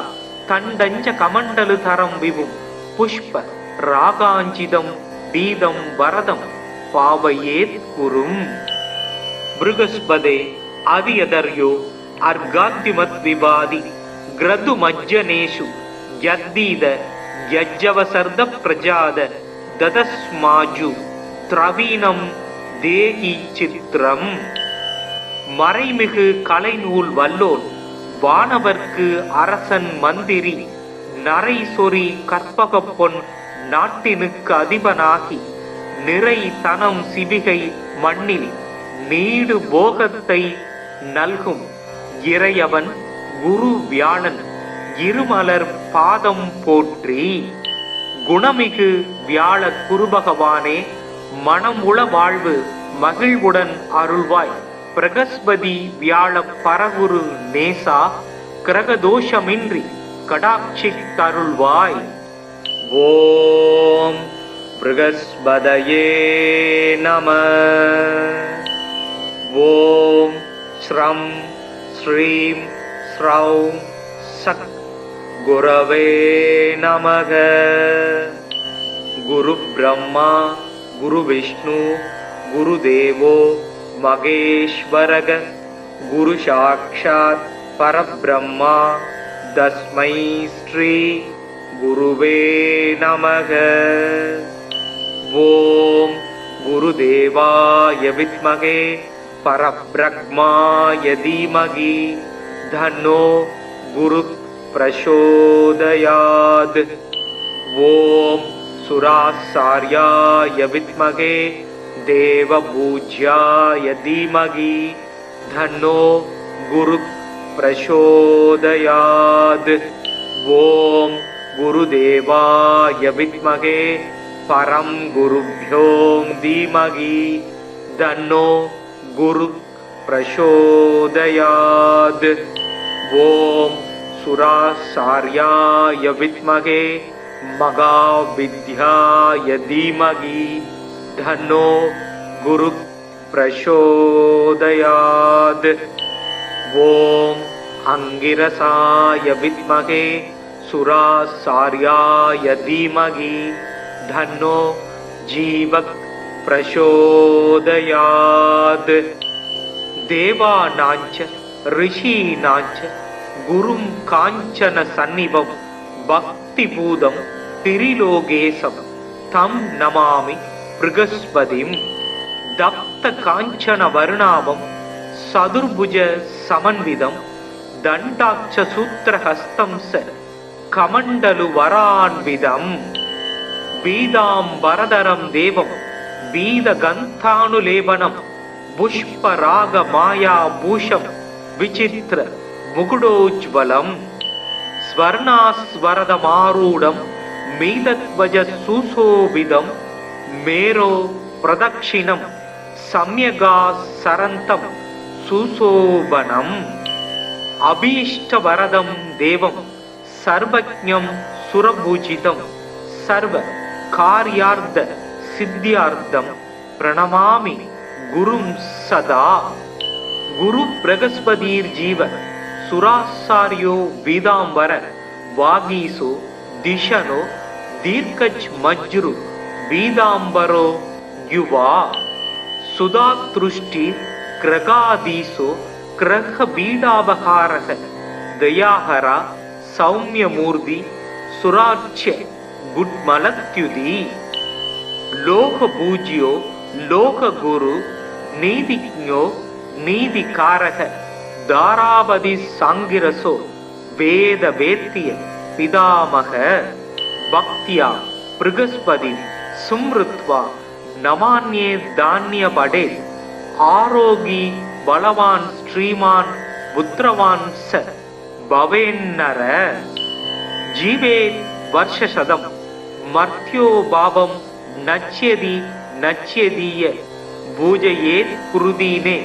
தண்டஞ்ச கமண்டலு தரம் விபும் புஷ்ப ராகாஞ்சிதம் பீதம் வரதம் பாவயேத் குரும். ப்ருகஸ்பதே அதியதர்யோ அர்காத்திமத் விவாதி கிரது மஜ்ஜனேஷு யத்தீத யஜ்ஜவசர்த பிரஜாத ததஸ்மாஜு திரவீணம் தேகி சித்திரம். மறைமிகு கலைநூல் வல்லோன் வானவர்க்கு அரசன் மந்திரி நரை சொறி கற்பக பொன் நாட்டினுக்கு அதிபனாகி நிறை தனம் சிவிகை மண்ணில் நீடு போகத்தை நல்கும் இறையவன் குரு வியாழன் இருமலர் பாதம் போற்றி. குணமிகு வியாழ குருபகவானே மனமுள வாழ்வு மகிழ்வுடன் அருள்வாய். பிரகஸ்பதி வியாழ பரகுரு நேசா கிரகதோஷமின்றி கடாட்சித்தருள்வாய். ஓம் ப்ருகஸ்பதயே நம. ஓம் ஸ்ரம் ஸ்ரீம் ஸ்ரௌம் சக் குரவே நமக. குரு பிரம்மா குரு விஷ்ணு குரு தேவோ மகேஸ்வரக. குரு சாக்ஷாத் பரபிரம்மா தஸ்மை ஸ்ரீ குருவே நமக. ஓம் குருதேவாய வித்மகே பரப்ரக்மாய தீமகி தன்னோ குரு பிரசோதயாத். ஓம் சுராசார்யாய வித்மகே தேவபூஜ்யாய தீமகி தன்னோ குரு பிரசோதயாத். ஓம் குருதேவாய வித்மகே பரம் குருப்யோ தீமகி தன்னோ குரு பிரசோதயாத். ஓம் சுராசார்யாய வித்மகே மகாவித்யாய தீமகி தன்னோ குரு பிரசோதயாத். ஓம் அங்கிரசாய வித்மகே சுராசார்யாய தீமகி தன்னோ ஜீவக் பிரசோதயாத். தேவானாஞ்ச ரிஷீனாஞ்ச குரும் காஞ்சன சந்நிபம் பக்திபூதம் திரிலோகேசம் தம் நமாமி ப்ருகஸ்பதிம். தப்த காஞ்சன வருணாபம் சதுர்புஜ சமன்விதம் தண்டாட்ச சூத்திரஹஸ்தம் ச கமண்டலு வரான்விதம் பீதாம்பரதரம் தேவம் பீதகந்தானுலேபனம் புஷ்பராக மாயா பூஷம் விசித்திர முகுடோஜ்வலம் ஸ்வர்ணாஸ்வரதமாரூடம் மீதத்வஜ சுசோபிதம் மேரோ பிரதக்ஷிணம் சம்யகா சரந்தம் சுசோபனம் அபீஷ்டவரதம் தேவம் சர்வஜ்ஞம் சுரபூஜிதம் சர்வ கார்யார்த்த சித்தியார்த்தம் பிரணமாமி குரும் சதா. குரு பிரகஸ்பதீர் ஜீவ சுராசாரியோ வீதாம்பர வாகீசோ திஷனோ தீர்க்கஜ் மஜ்ரு வீதாம்பரோ யுவா சுதாத்ருஷ்டி கிரகாதீசோ கிரக பீடாபகாரக தயாஹரா சௌமியமூர்த்தி சுராட்சிய குட்மலத்யுதி லோக பூஜ்யோ லோக குரு நீதிஜ்ஞோ நீதிகாரக தாராபதி சாங்கிரசோ வேத வேத்திய பிதாமக பக்தியா பிருகஸ்பதி சும்ருத்வா நமான்யே தானிய படே ஆரோகி பலவான் ஸ்ரீமான் புத்திரவான் ச பவேன்னர ஜீவே வர்ஷசதம் மர்த்யோ பாவம் நச்யதி நச்யதீய பூஜையேத் குருதீனே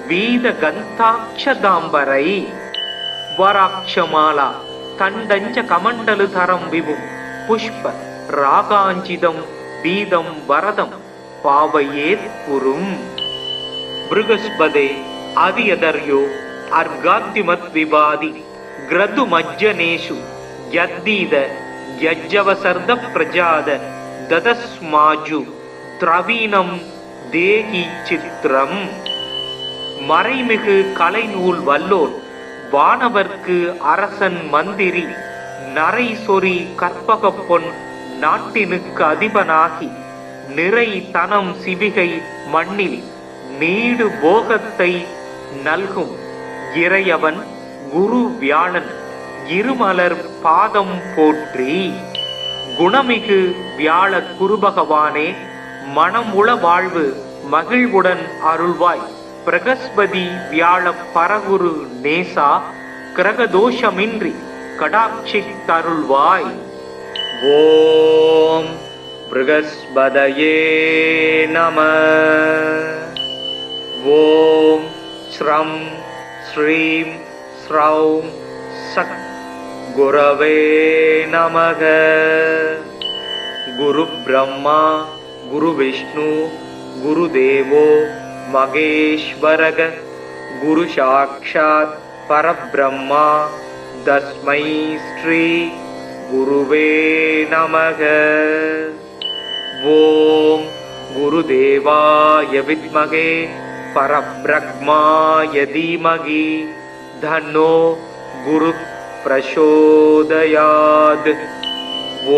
வீத கந்தாட்சதாம்பரை வராட்சமாலா தண்டஞ்ச கமண்டலு தரம் விபும் புஷ்ப ராகாஞ்சிதம் பீதம் வரதம் பாவையேத் குரும். பிருகஸ்பதே அதியதர்யோ அர்காத்திமத் விவாதி கிரது மஜ்ஜனேஷு யத்தீத யஜ்ஜவசர்த பிரஜாத ததஸ்மாஜு திரவீனம் தேகி சித்திரம். மறைமிகு கலைநூல் வல்லோர் வானவர்க்கு அரசன் மந்திரி நரை சொறி கற்பக பொன் நாட்டினுக்கு அதிபனாகி நிறை தனம் சிவிகை மண்ணில் நீடு போகத்தை நல்கும் இறையவன் குரு வியாழன் இருமலர் பாதம் போற்றி. குணமிகு வியாழ குருபகவானே மனமுள வாழ்வு மகிழ்வுடன் அருள்வாய். பிரகஸ்பதி வியாழ பரகுரு நேசா கிரகதோஷமின்றி கடாட்சி தருள்வாய். ஓம் பிருகஸ்பதயே நம. ஓம் ஸ்ரம் ஸ்ரீம் ஸ்ரௌம் சத் குரவே நமக. குரு பிரம்மா குரு விஷ்ணு குரு தேவோ மகேஸ்வரக. குரு சாக்ஷாத் பரபிரம்மா தஸ்மை ஸ்ரீ குருவே நமக. ஓம் குருதேவாய வித்மகே பரபிரம்மாய தீமகி தன்னோ குரு பிரசோதயாத்.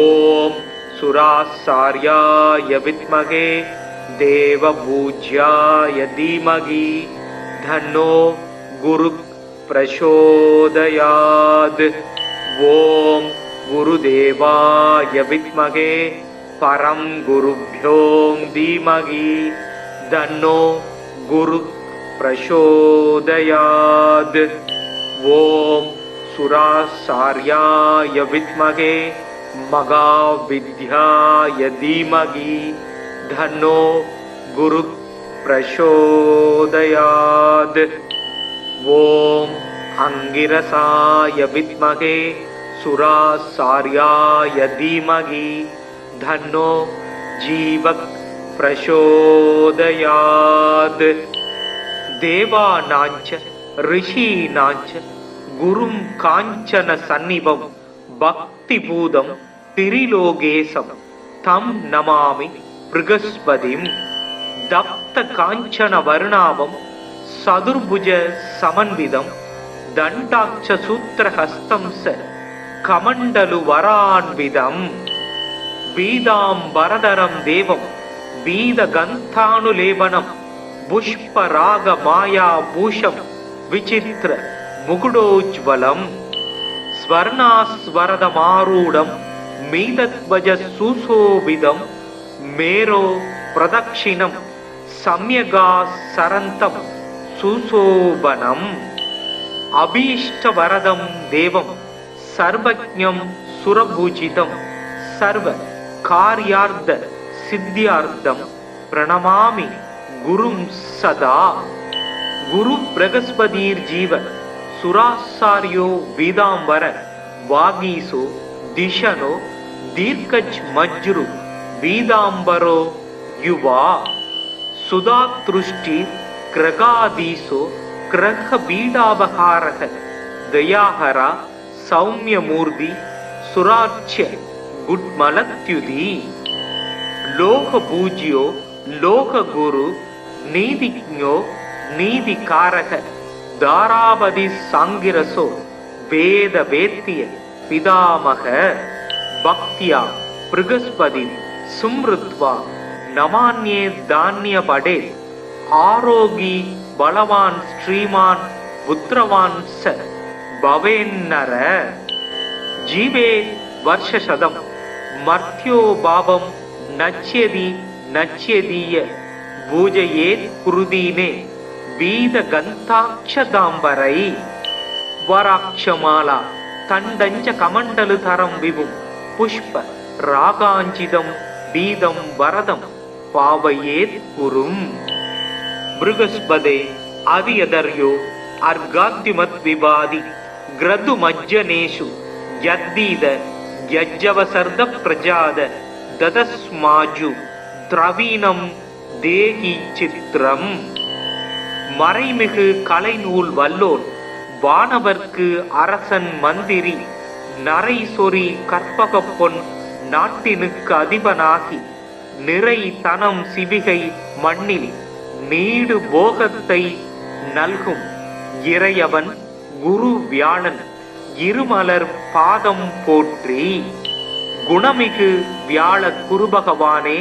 ஓம் சுராசார்யாய வித்மகே தேவபூஜ்யாய தீமகி தன்னோ குரு பிரசோதயாத். ஓம் குருதேவாய வித்மகே பரம் குருப்யோ தீமகி தன்னோ குரு பிரசோதயாத். ஓம் சுராசார்யாய வித்மகே மகாவித்யாய தீமகி தன்னோ குரு பிரசோதயாத். ஓம் அங்கிரசாய வித்மகே சுராசார்யாய தீமகி தன்னோ ஜீவக் பிரசோதயாத். தேவானாஞ்ச ரிஷீனாஞ்ச குரும் காஞ்சன சந்நிபம் பக்தி பூதம் திரிலோகேசம் தம் நமாமி பிருகஸ்பதிம். தப்த காஞ்சன வர்ணாவம் சதுர்புஜ சமன்விதம் தண்டாட்ச சூத்திரஹஸ்தம் ச கமண்டலு வரான்விதம் பீதாம்பரதரம் தேவம் பீதகந்தானுலேபனம் புஷ்பராக மாயா பூஷம் விசித்திர முகுடோஜ்வலம் ஸ்வர்ணாஸ்வரதமாரூடம் மீதத்வஜ சுசோபிதம் மேரோ பிரதக்ஷிணம் சம்யகா சரந்தம் சுசோபனம். அபீஷ்டவரதம் தேவம் சர்வஜ்ஞம் சுரபூஜிதம் சர்வ கார்யார்த்த சித்தியார்த்தம் பிரணமாமி குரும் சதா. குரு பிரகஸ்பதீர் ஜீவ சுராசாரியோ வீதாம்பர வாகீசோ திஷனோ தீர்க்கஜ் மஜ்ரு வீதாம்பரோ யுவா சுதாத்ருஷ்டி கிரகாதீசோ கிரக பீடாபகாரக தயாஹரா சௌமியமூர்த்தி சுராட்சிய குட்மலத்யுதி. லோக பூஜ்யோ லோக குரு நீதிஜ்ஞோ நீதிகாரக தாராபதி சாங்கிரசோ வேத வேத்திய பிதாமக பக்தியா பிருகஸ்பதி சும்ருத்வா நமான்யே தானிய படே ஆரோகி பலவான் ஸ்ரீமான் புத்திரவான் ச பவேன்னர. ஜீவே வர்ஷசதம் மர்த்யோ பாவம் நச்யதி நச்யதீய பூஜையேத் குருதீனே வீத கந்தாட்சதாம்பரை. வராட்சமாலா தண்டஞ்ச கமண்டலு தரம் விபும் புஷ்ப ராகாஞ்சிதம் பீதம் வரதம் பாவையேத் குரும். பிருகஸ்பதே அவியதர்யோ அர்காத்திமத் விவாதி கிரது மஜ்ஜனேஷு யத்தீத யஜ்ஜவசர்த பிரஜாத ததஸ்மாஜு திரவீனம் தேகி சித்திரம். மறைமிகு கலைநூல் வல்லோன் வானவர்க்கு அரசன் மந்திரி நரை சொறி கற்பக பொன் நாட்டினுக்கு அதிபனாகி நிறை தனம் சிவிகை மண்ணில் நீடு போகத்தை நல்கும் இறையவன் குரு வியாழன் இருமலர் பாதம் போற்றி. குணமிகு வியாழ குருபகவானே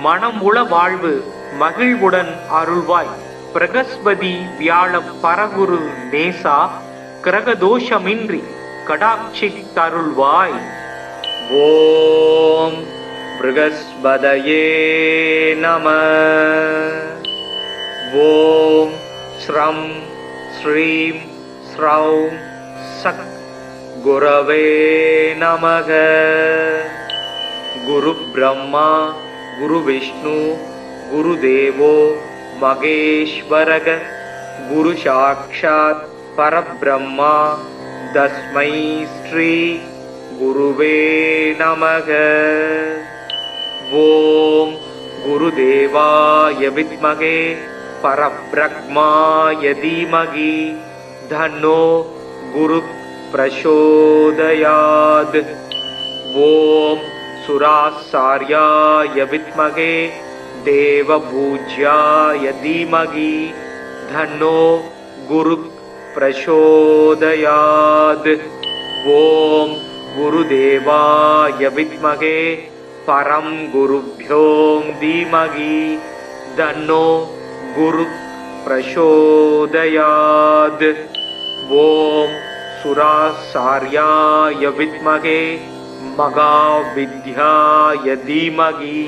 மனம் உள வாழ்வு மகிழ்வுடன் அருள்வாய். பிரகஸ்பதி வியாழ பரகுரு நேசா கிரகதோஷமின்றி கடாட்சி தருள்வாய். ஓம் பிருகஸ்பதயே நம. ஓம் ஸ்ரம் ஸ்ரீம் ஸ்ரௌம் சக் குரவே நமக. குரு பிரம்மா குரு விஷ்ணு குரு தேவோ மகேஸ்வரக குரு சாக்ஷாத் பரபிரம்மா தஸ்மை ஸ்ரீ குருவே நமக. ஓம் குருதேவாய வித்மகே பரப்ரக்மாய தீமகி தன்னோ குரு பிரசோதயாத். ஓம் சுராசார்யாய வித்மகே தேவபூஜ்யாய தீமகி தன்னோ குரு பிரசோதயாத். ஓம் குருதேவாய வித்மகே பரம் குருப்யோம் தீமகி தன்னோ குரு பிரசோதயாத். ஓம் சுராசார்யாய வித்மகே மகாவித்யாய தீமகி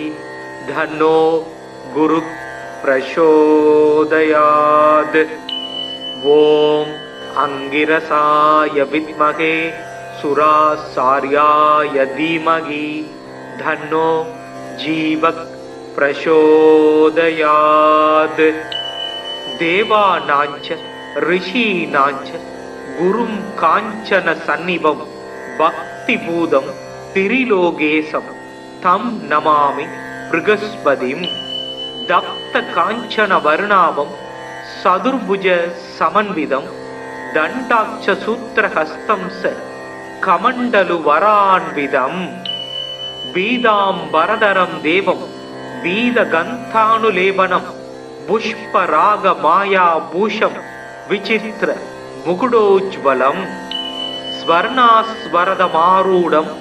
தன்னோ குரு பிரசோதயாத். ஓம் அங்கிரசாய வித்மகே சுராசார்யாய தீமகி தன்னோ ஜீவக் பிரசோதயாத். தேவானாஞ்ச ரிஷீனாஞ்ச குரும் காஞ்சன சந்நிபம் பக்தி பூதம் திரிலோகேசம் தம் நமாமி பிருகஸ்பதிம். தப்த காஞ்சன வர்ணாவம் சதுர்புஜ சமன்விதம் தண்டாட்ச சூத்திரஹஸ்தம் ச கமண்டலு வரான்விதம். வீதாம்பரதரம் தேவம் வீத கந்தானுலேபனம் புஷ்பராக மாயா பூஷம் விசித்திர முகுடோஜ்வலம். ஸ்வர்ணாஸ்வரதமாரூடம்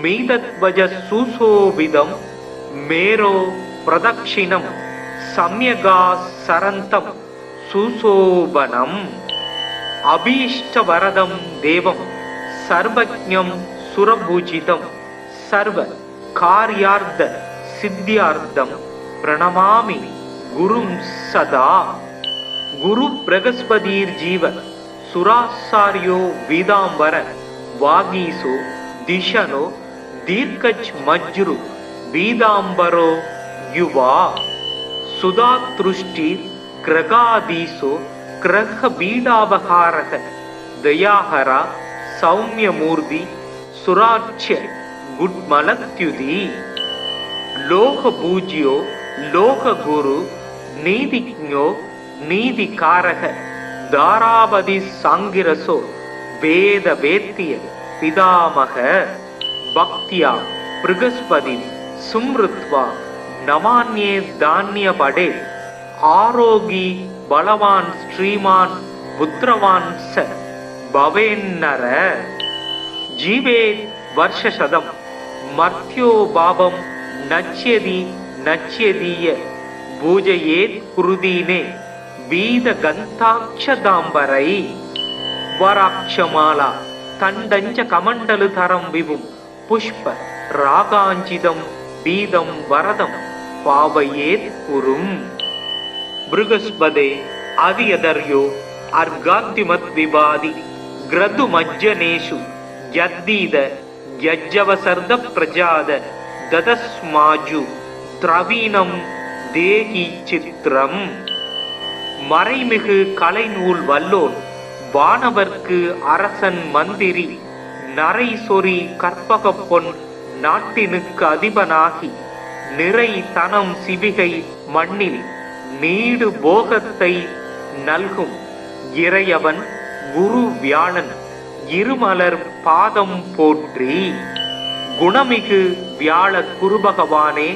மீதத்வஜ சுசோபிதம் மேரோ பிரதக்ஷிணம் சம்யகா சரந்தம் சுசோபனம். அபீஷ்டவரதம் தேவம் சர்வஜ்ஞம் சுரபூஜிதம் சர்வ கார்யார்த்த சித்தியார்த்தம் பிரணமாமி குரும் சதா. குரு பிரகஸ்பதீர் ஜீவ சுராசாரியோ வீதாம்பர வாகீசோ திஷனோ தீர்க்கச் மஜ்ரு வீதாம்பரோ யுவா சுதாத்ருஷ்டி கிரகாதீசோ கிரக பீடாபகாரக தயாஹரா சௌமியமூர்த்தி சுராட்சிய குட்மலத்யுதி. லோக பூஜ்யோ லோக குரு நீதிஜ்ஞோ நீதிகாரக தாராபதி சாங்கிரசோ வேத வேத்திய பிதாமக. பக்தியா பிருகஸ்பதி சும்ருத்வா நமான்யே தானிய படே ஆரோகி பலவான் ஸ்ரீமான் புத்திரவான் ச பவேன்னர. ஜீவே வர்ஷசதம் மர்த்யோ பாபம் நச்யதி நச்யதீய பூஜையேத் குருதீனே வீத கந்தாட்சதாம்பரை. வராட்சமாலா தண்டஞ்ச கமண்டலு தரம் விபும் புஷ்ப ராகாஞ்சிதம் பீதம் வரதம் பாவையேத் குரும். பிருகஸ்பதே அதியதர்யோ அர்காத்திமத் விபாதி கிரது மஜ்ஜனேஷு யத்தீத யஜ்ஜவசர்த பிரஜாத ததஸ்மாஜு திரவீனம் தேகி சித்திரம். மறைமிகு கலைநூல் வல்லோன் வானவர்க்கு அரசன் மந்திரி நரை சொறி கற்பக பொன் நாட்டினுக்கு அதிபனாகி நிறை தனம் சிவிகை மண்ணில் நீடு போகத்தை நல்கும் இறையவன் குரு வியாழன் இருமலர் பாதம் போற்றி. குணமிகு வியாழ குருபகவானே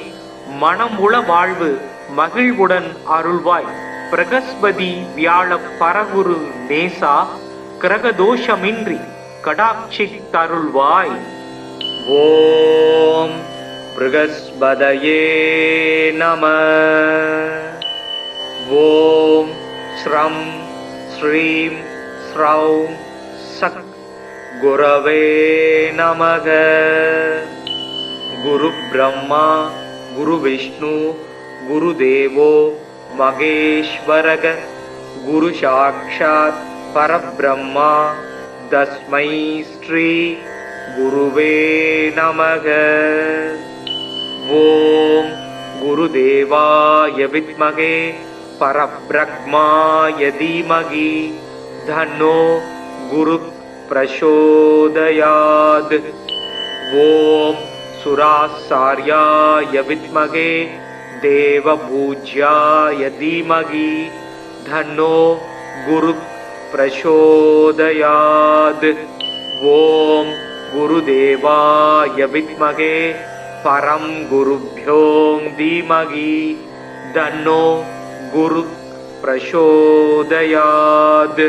மனமுள வாழ்வு மகிழ்வுடன் அருள்வாய். பிரகஸ்பதி வியாழ பரகுரு நேசா கிரகதோஷமின்றி கடாட்சி தருள்வாய். ஓம் பிருகஸ்பதயே நம. ஓம் ஸ்ரம் ஸ்ரீம் ஸ்ரௌம் சக் குரவே நமக. குரு பிரம்மா குரு விஷ்ணு குரு தேவோ மகேஸ்வரக குரு சாக்ஷாத் பரபிரம்மா தஸ்மை ஸ்ரீ குருவே நமக. ஓம் குருதேவாய வித்மகே பரபிரம்மாய தீமகி தன்னோ குரு பிரசோதயாத். ஓம் சுராசார்யாய வித்மகே தேவபூஜ்யாய தீமகி தன்னோ குரு பிரசோதயாத். ஓம் குருதேவாய வித்மகே பரம் குருப்யோ தீமகி தன்னோ குரு பிரசோதயாத்.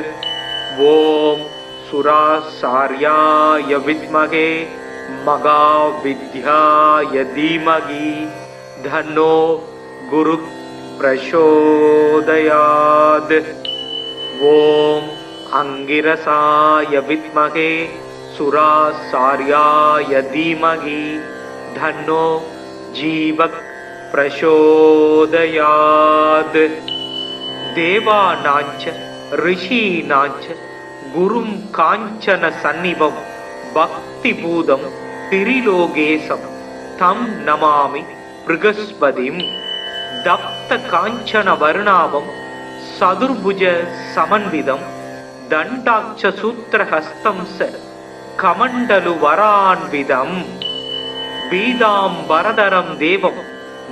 ஓம் சுராசார்யாய வித்மகே மகாவித்யாய தீமகி தன்னோ குரு பிரசோதயாத். ஓம் அங்கிரசாய வித்மகே சுராசார்யாய தீமகி தன்னோ ஜீவக் பிரசோதயாத். தேவானாஞ்ச ரிஷீனாஞ்ச குரும் காஞ்சன சந்நிபம் பக்தி பூதம் திரிலோகேசம் தம் நமாமி பிருகஸ்பதிம். தப்த காஞ்சன வருணாபம் சதுர்புஜ சமன்விதம் தண்டாட்ச சூத்திரஹஸ்தம் ச கமண்டலு வரான்விதம். பீதாம்பரதரம் தேவம்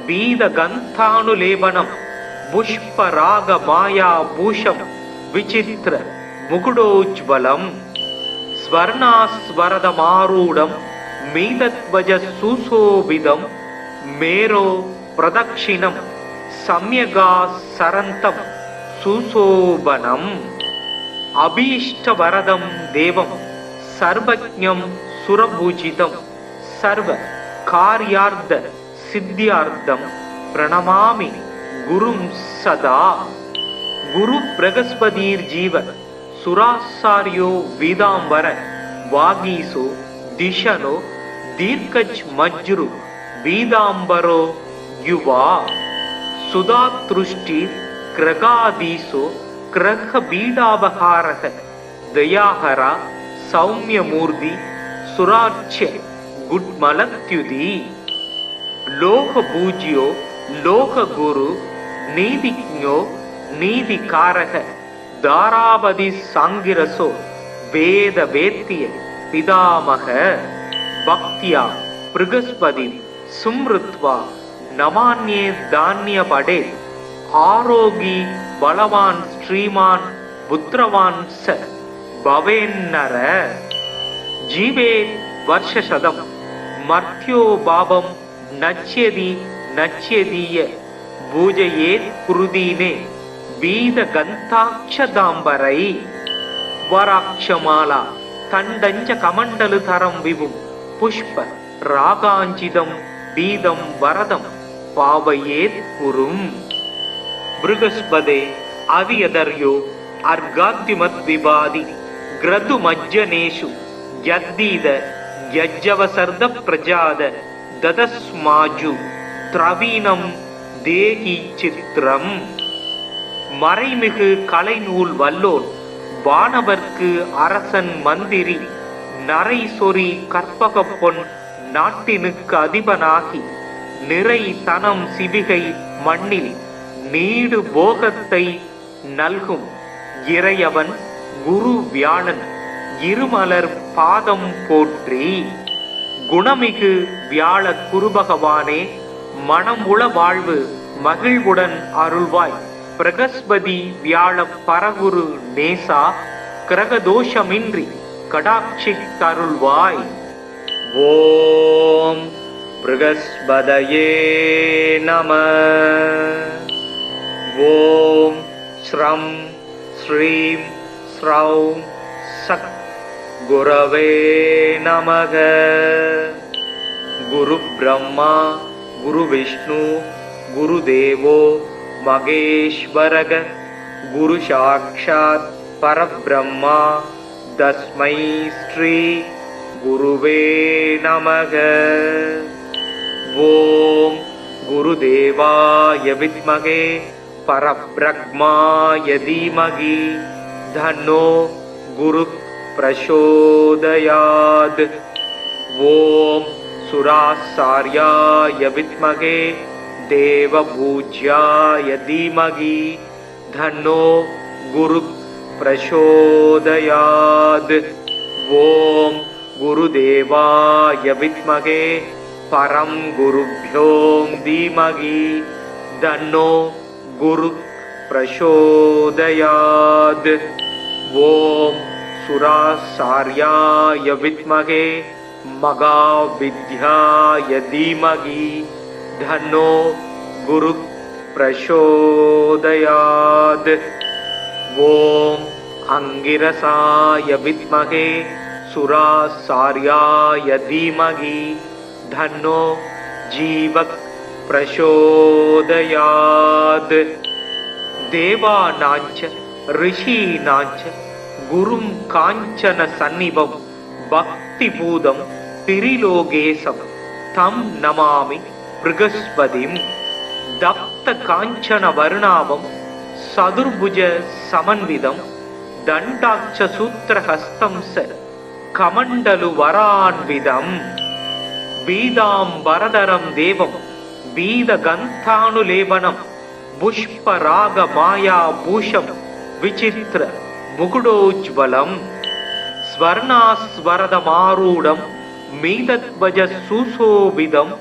பீத கந்தானுலேபனம் புஷ்பராக மாயா பூஷம் விசித்திர முகுடோஜ்வலம். ஸ்வர்ணாஸ்வரதமாரூடம் மீதத்வஜ சுசோபிதம் மேரோ பிரதக்ஷிணம் சம்யகா சரந்தம் சுசோபனம். அபீஷ்டவரதம் தேவம் சர்வஜ்ஞம் சுரபூஜிதம் சர்வ கார்யார்த்த சித்தியார்த்தம் பிரணமாமி குரும் சதா. குரு பிரகஸ்பதீர் ஜீவ சுராசாரியோ வீதாம்பர वागीसो दिशनो दीर्घच मज्रु बीदांबरो युवा सुधातृष्टि क्रगादीसो क्रह बीडावहारः दयाहरा सौम्यमूर्ति सुराच्य गुड्मलत्युदी लोक पूज्यो लोक गुरु नीतिज्ञो नीतिकारः दारावधि सांगिरसो वेद वेत्य पितामह भक्त्या बृहस्पति सुमृत्वा नमान्ये धान्य पडे आरोगी बलवान श्रीमान पुत्रवान स भवेन्नर जीवे वर्षशतम मर्त्यो भावम नच्यति नच्यदीय पूजयेत् कुरुदीने வீத கந்தாட்சதாம்பரை வராட்சமாலா தண்டஞ்ச கமண்டலு தரம் விபும் புஷ்ப ராகாஞ்சிதம் பீதம் வரதம் பாவையேத் குரும் பிருகஸ்பதே அவியதர்யோ அர்காத்திமத் விபாதி கிரது மஜ்ஜனேஷு யத்தீத யஜ்ஜவசர்த பிரஜாத ததஸ்மாஜு திரவீணம் தேகி சித்திரம் மறைமிகு கலைநூல் வல்லோன் வானவர்க்கு அரசன் மந்திரி நரை சொறி கற்பக பொன் நாட்டினுக்கு அதிபனாகி நிறை தனம் சிவிகை மண்ணில் நீடு போகத்தை நல்கும் இறையவன் குரு வியாழன் இருமலர் பாதம் போற்றி. குணமிகு வியாழ குருபகவானே மனமுள வாழ்வு மகிழ்வுடன் அருள்வாய். பிரகஸ்பதி வியாழ பரகுரு நேசா கிரகதோஷமின்றி கடாட்சி தருள்வாய். ஓம் பிரகஸ்பதயே நம. ஓம் ஸ்ரம் ஸ்ரீம் ஸ்ரௌம் சக் குரவே நமக. குரு பிரம்மா குரு விஷ்ணு குரு தேவோ மகேஸ்வரக. குரு சாக்ஷாத் பரபிரம்மா தஸ்மை ஸ்ரீ குருவே நமக. ஓம் குருதேவாய வித்மகே பரபிரம்மாய தீமகி தன்னோ குரு பிரசோதயாத். ஓம் சுராசார்யாய வித்மகே தேவபூஜ்யாய தீமகி தன்னோ குரு பிரசோதயாத். ஓம் குருதேவாய வித்மகே பரம் குருப்யோ தீமகி தன்னோ குரு பிரசோதயாத். ஓம் சுராசார்யாய வித்மகே மகாவித்யாய தீமகி தன்னோ குரு பிரசோதயாத். ஓம் அங்கிரசாய வித்மகே சுராசார்யாய தீமகி தன்னோ ஜீவக் பிரசோதயாத். தேவானாஞ்ச ரிஷீனாஞ்ச குரும் காஞ்சன சந்நிபம் பக்தி பூதம் திரிலோகேசம் தம் நமாமி பிருகஸ்பதிம். தப்த காஞ்சன வருணாபம் சதுர்புஜ சமன்விதம் தண்டாட்ச சூத்திரஹஸ்தம் ச கமண்டலு வரான்விதம். பீதாம்பரதரம் தேவம் பீத கந்தானுலேபனம் புஷ்பராக மாயா பூஷம் விசித்திர முகுடோஜ்வலம். ஸ்வர்ணாஸ்வரதமாரூடம் மீதத்வஜ சுசோபிதம்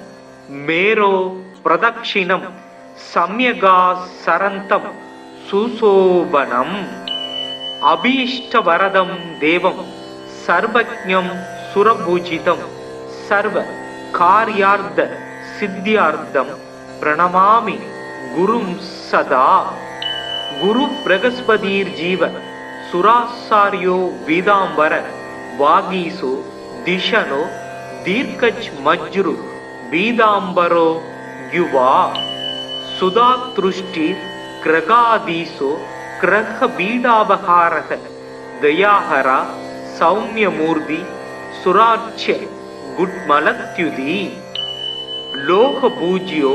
மேரோ பிரதக்ஷிணம் சம்யகா சரந்தம் சுசோபனம். அபீஷ்டவரதம் தேவம் சர்வஜ்ஞம் சுரபூஜிதம் சர்வ கார்யார்த்த சித்தியார்த்தம் பிரணமாமி குரும் சதா. குரு பிரகஸ்பதீர் ஜீவ சுராசாரியோ வீதாம்பர வாகீசோ திஷனோ தீர்க்கச் மஜ்ரு வீதாம்பரோ யுவா சுதாத்ருஷ்டி கிரகாதீசோ கிரக பீடாபகாரக தயாஹரா சௌமியமூர்த்தி सुराच्य गुड्मलत्युदी लोक पूज्यो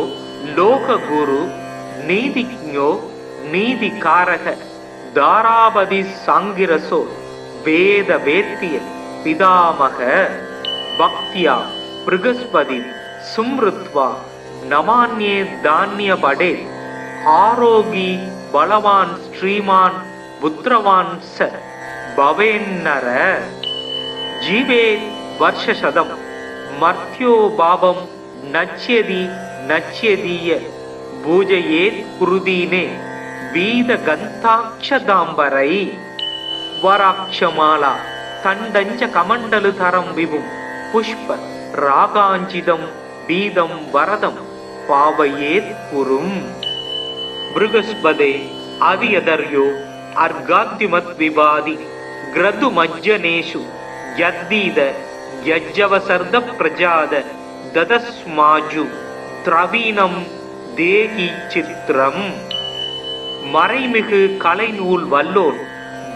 लोक गुरु नीतिज्ञो नीतिकारक दारापति सांगिरसो वेद वेत्य पितामह भक्त्या बृहस्पति सुमृत्वा नमान्ये धान्य पडे आरोगी बलवान श्रीमान पुत्रवान स भवेन्नर जीवे वर्षशतम मर्त्यो भावम नच्यति नच्यदीय पूजयेत् कुरुदीने वीद गन्ताक्षदाम्बरै वराक्षमाला तण्डञ्च कमण्डलुतरं विभुं पुष्प रागाञ्चितं बीदं वरदं पावयेत् कुरुम् बृहस्पते आदियदर्यो अर्घाद्युमद्विवादि ग्रदुमज्जनेषु यद्दीद यज्जवसर्द प्रजाद ददस्माजु திரவீனம் தேகி சித்திரம் மறைமிகு கலைநூல் வல்லோன்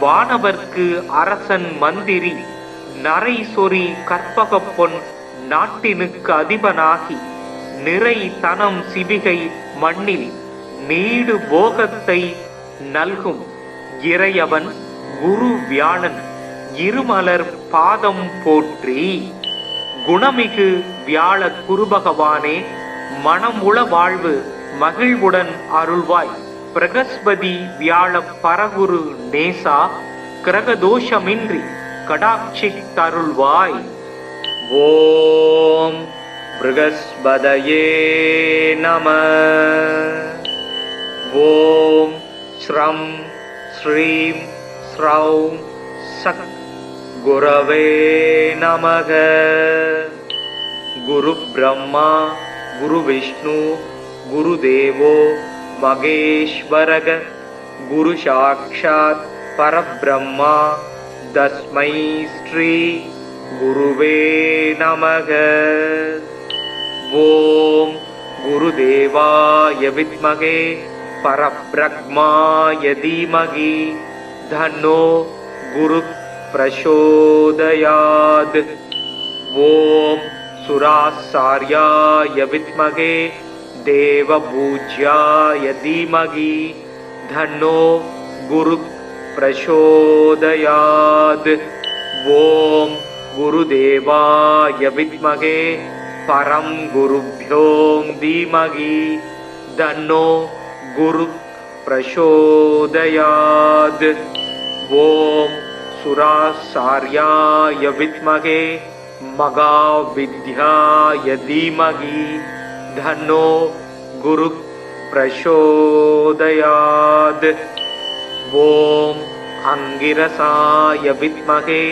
வானவர்க்கு அரசன் மந்திரி நரை சொறி கற்பகப் பொன் நாட்டினுக்கு அதிபனாகி நிறை தனம் சிவிகை மண்ணில் நீடு போகத்தை நல்கும் இறையவன் குரு வியாழன் இருமலர் பாதம் போற்றி. குணமிகு வியாழ குருபகவானே மனமுள வாழ்வு மகிழ்வுடன் அருள்வாய். பிரகஸ்பதி வியாழ பரகுரு நேசா கிரகதோஷமின்றி கடாட்சித்தருள்வாய். ஓம் ப்ருகஸ்பதயே நம. ஓம் ஸ்ரம் ஸ்ரீம் ஸ்ரௌம் சக் குரவே நமக. குரு பிரம்மா குரு விஷ்ணு குரு தேவோ மகேஸ்வரக. குரு சாக்ஷாத் பரபிரம்மா தஸ்மை ஸ்ரீ குருவே நமக. ஓம் குருதேவாய வித்மகே பரபிரம்மாய தீமகி தன்னோ குரு பிரசோதயாத். ஓம் சுராசார்யாய வித்மகே தேவபூஜ்யாய தீமகி தன்னோ குரு பிரசோதயாத். ஓம் குருதேவாய வித்மகே பரம் குருப்யோ தீமகி தன்னோ குரு பிரசோதயாத். ஓம் சுராசார்யாய வித்மகே மகாவித்யாய தீமகி தன்னோ குரு பிரசோதயாத். ஓம் அங்கிரசாய வித்மகே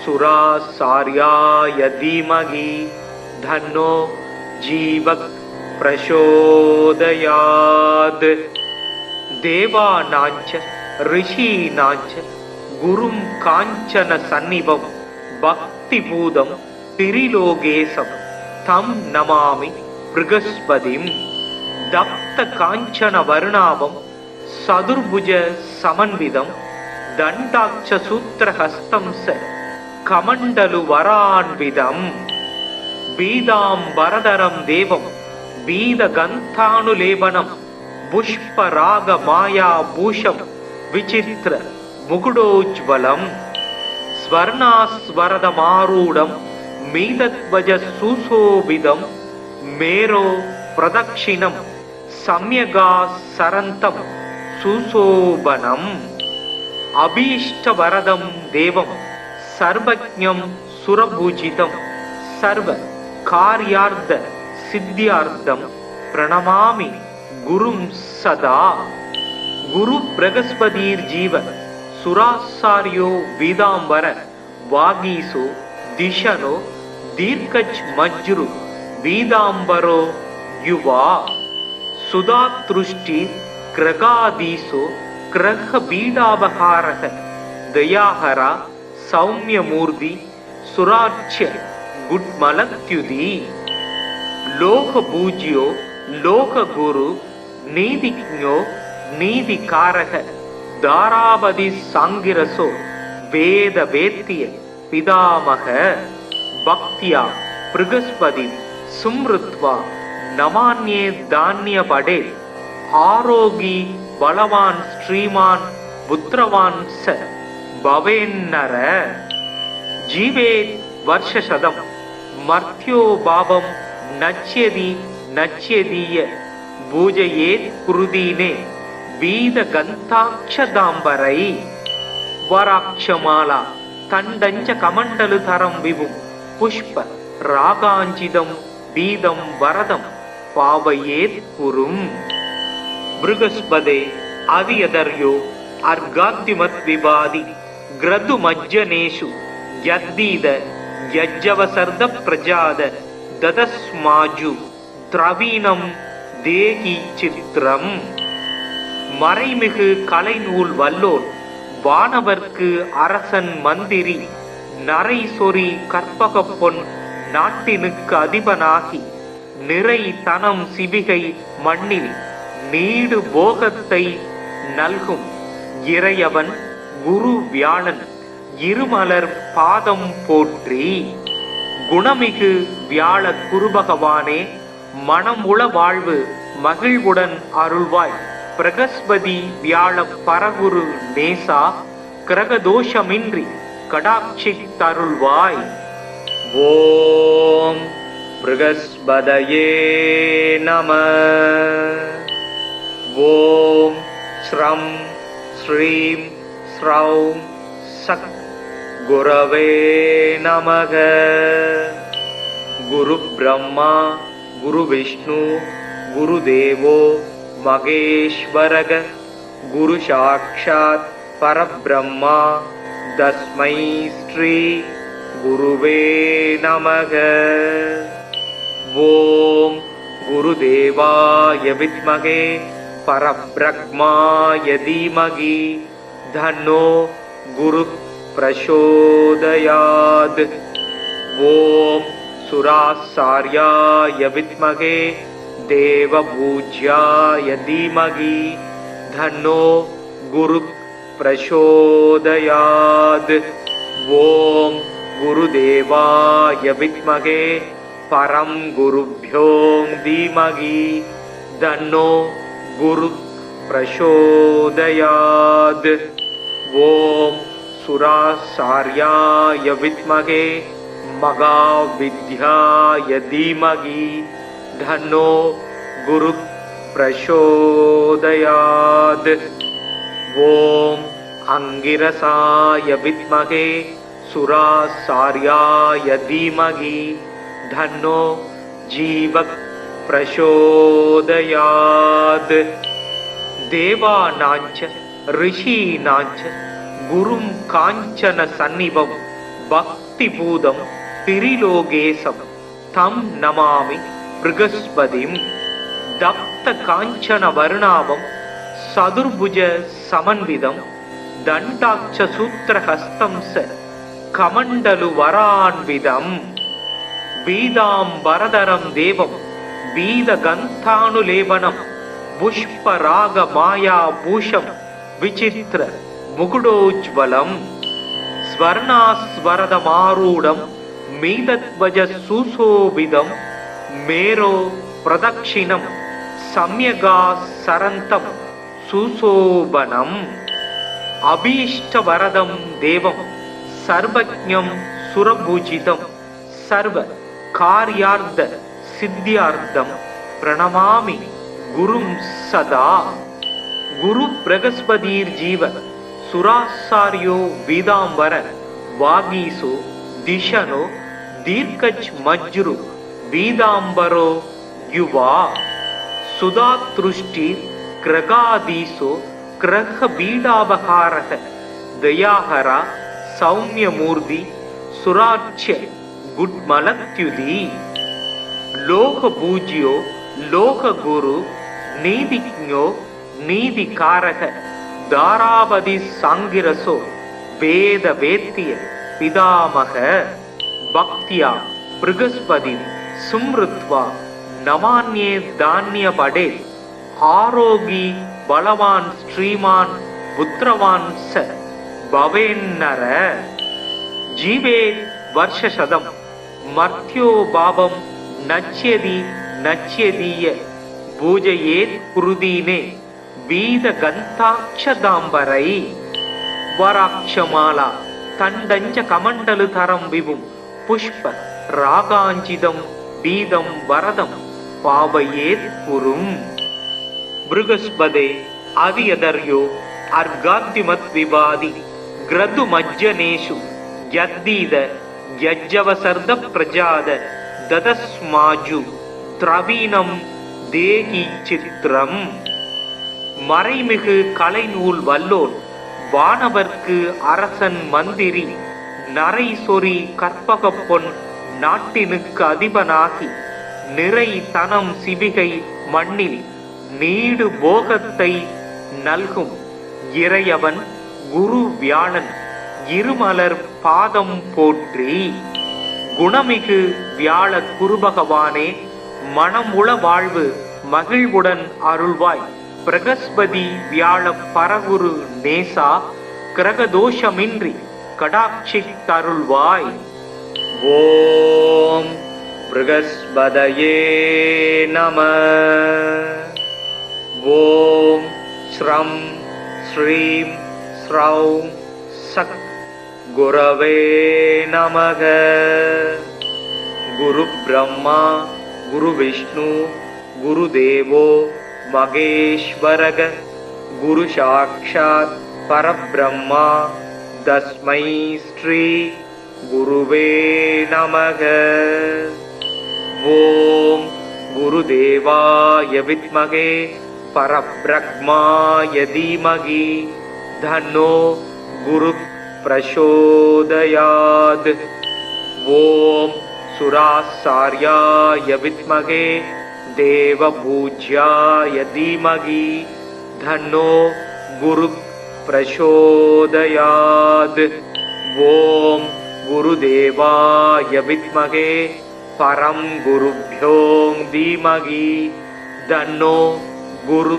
சுராசார்யாய தீமகி தன்னோ ஜீவக் பிரசோதயாத். தேவானாஞ்ச ரிஷீனாஞ்ச குரும் காஞ்சன சந்நிபம் பக்தி பூதம் திரிலோகேசம் தம் நமாமி ப்ருகஸ்பதிம். தப்த காஞ்சன வருணாபம் சதுர்புஜ சமன்விதம் தண்டாட்ச சூத்திரஹஸ்தம் ச கமண்டலு வரான்விதம். பீதாம்பரதரம் தேவம் பீத கந்தானுலேபனம் புஷ்பராக மாயா பூஷம் விசித்திர முகுடோஜ்வலம். ஸ்வர்ணாஸ்வரதமாரூடம் மீதத்வஜ சுசோபிதம் மேரோ பிரதக்ஷிணம் சம்யகா சரந்தம் சுசோபனம். அபீஷ்டவரதம் தேவம் சர்வஜ்ஞம் சுரபூஜிதம் சர்வ கார்யார்த்த சித்தியார்த்தம் பிரணமாமி குரும் சதா. குரு பிரகஸ்பதிர் ஜீவ சுராசாரியோ வீதாம்பர வாகீசோ திஷனோ தீர்க்கஜ் மஜ்ரு வீதாம்பரோ யுவா. சுதாத்ருஷ்டி கிரகாதீசோ கிரக பீடாபகாரக தயாஹரா சௌமியமூர்த்தி சுராட்சிய குட்மலத்யுதி. லோக பூஜ்யோ லோக குரு நீதிஜ்ஞோ நீதிகாரக தாராபதி சாங்கிரசோ வேத வேத்திய பிதாமக. பக்தியா பிருகஸ்பதி சும்ருத்வா நமான்யே தானிய படே ஆரோகி பலவான் ஸ்ரீமான் புத்திரவான் ச பவேன்னர ஜீவே வருஷசதம் மர்த்யோ பாவம் நச்யதி நச்யதீய பூஜையேத் குருதீனே வீத கந்தாட்சதாம்பரை வராட்சமாலா தண்டஞ்ச கமண்டலு தரம் விபும் புஷ்ப ராகாஞ்சிதம் வீதம் வரதம் பாவையேத் குரும். பிருகஸ்பதே அவியதர்யோ அர்காத்திமத் விவாதி கிரது மஜ்ஜனேஷு யத்தீத யஜ்ஜவசர்த பிரஜாத ததஸ்மாஜு திரவீணம் தேகி சித்திரம். மறைமிகு கலைநூல் வல்லோர் வானவர்க்கு அரசன் மந்திரி நரை சொறி கற்பக பொன் நாட்டினுக்கு அதிபனாகி நிறை தனம் சிவிகை மண்ணில் நீடு போகத்தை நல்கும் இறையவன் குரு வியாழன் இருமலர் பாதம் போற்றி. குணமிகு வியாழ குருபகவானே மனம் உள வாழ்வு மகிழ்வுடன் அருள்வாய். பிரகஸ்பதி வியாழ பரகுரு நேசா கிரகதோஷமின்றி கடாட்சி தருள்வாய். ஓம் பிருகஸ்பதயே நம. ஓம் ஸ்ரம் ஸ்ரீம் ஸ்ரௌம் சக் குரவே நமக. குரு பிரம்மா குரு விஷ்ணு குரு தேவோ மகேஸ்வரக குரு சாக்ஷாத் பரபிரம்மா தஸ்மை ஸ்ரீ குருவே நமக. ஓம் குருதேவாய வித்மகே பரபிரம்மாய தீமகி தன்னோ குரு பிரசோதயாத். ஓம் சுராசார்யாய வித்மகே தேவபூஜ்யாய தீமகி தன்னோ குரு பிரசோதயாத். ஓம் குருதேவாய வித்மகே பரம் குருப்யோ தீமகி தன்னோ குரு பிரசோதயாத். ஓம் சுராசார்யாய வித்மகே மகாவித்யாய தீமகி தன்னோ குரு பிரசோதயாத். ஓம் அங்கிரசாய வித்மகே சுராசார்யாய தீமகி தன்னோ ஜீவ பிரசோதயாத். தேவானாஞ்ச ரிஷீனாஞ்ச குரும் காஞ்சன சந்நிபம் பக்தி பூதம் திரிலோகேசம் தம் நமாமி பிருகஸ்பதிம். தப்த காஞ்சன வருணாபம் சதுர்புஜ சமன்விதம் தண்டாட்ச சூத்திரஹஸ்தம் ச கமண்டலு வரான்விதம். பீதாம்பரதரம் தேவம் பீத கந்தானுலேபனம் புஷ்பராக மாயா பூஷம் விசித்திர முகுடோஜ்வலம். ஸ்வர்ணாஸ்வரதமாரூடம் மீதத்வஜ சுசோபிதம் மேரோ பிரதக்ஷிணம் சம்யகா சரந்தம் சுசோபனம். அபீஷ்டவரதம் தேவம் சர்வஜ்ஞம் சுரபூஜிதம் சர்வ கார்யார்த்த சித்தியார்த்தம் பிரணமாமி குரும் சதா. குரு பிரகஸ்பதீர் ஜீவ சுராசாரியோ வீதாம்பர வாகீசோ திஷனோ தீர்க்கச் மஜ்ரு வீதாம்பரோ யுவா. சுதாத்ருஷ்டி கிரகாதீசோ கிரக பீடாபகாரக தயாஹரா சௌமியமூர்த்தி சுராட்சிய குட்மலத்யுதி. லோக பூஜ்யோ லோக குரு நீதிஜ்ஞோ நீதிகாரக தாராபதி சாங்கிரசோ வேத வேத்திய பிதாமக. பக்தியா பிருகஸ்பதி சும்ருத்வா நமான்யே தானிய படே ஆரோகி பலவான் ஸ்ரீமான் புத்திரவான் ச பவேன்னர. ஜீவே வருஷசதம் மர்த்யோ பாபம் நச்யதி நச்யதீய பூஜையேத் குருதீனே வீத கந்தாட்சதாம்பரை வராட்சமாலா தண்டஞ்ச கமண்டலு தரம் விபும் புஷ்ப ராகாஞ்சிதம் பீதம் வரதம் பாவையேத் குரும். பிருகஸ்பதே அவியதர்யோ அர்காத்திமத் விவாதி கிரது மஜ்ஜனேஷு யத்தீத யஜ்ஜவசர்த பிரஜாத ததஸ்மாஜு திரவீனம் தேகி சித்திரம். மறைமிகு கலைநூல் வல்லோன் வானவர்க்கு அரசன் மந்திரி நரை சொறி கற்பக பொன் நாட்டினுக்கு அதிபனாகி நிறை தனம் சிவிகை மண்ணில் நீடு போகத்தை நல்கும் இறையவன் குரு வியாழன் இருமலர் பாதம் போற்றி. குணமிகு வியாழ குருபகவானே மனமுள வாழ்வு மகிழ்வுடன் அருள்வாய். பிரகஸ்பதி வியாழ பரகுரு நேசா கிரகதோஷமின்றி கடாட்சி தருள்வாய். ஓம் பிருகஸ்பதயே நம. ஓம் ஸ்ரம் ஸ்ரீம் ஸ்ரௌம் சக் குரவே நமக. குரு பிரம்மா குரு விஷ்ணு குரு தேவோ மகேஸ்வரக. குரு சாக்ஷாத் பரபிரம்மா தஸ்மை ஸ்ரீ குருவே நமக. ஓம் குருதேவாய வித்மகே பரப்ரக்மாய தீமகி தன்னோ குரு பிரசோதயாத். ஓம் சுராசார்யாய வித்மகே தேவபூஜ்யாய தீமகி தன்னோ குரு பிரசோதயாத். ஓம் குருதேவாய வித்மகே பரம் குருப்யோ தீமகி தன்னோ குரு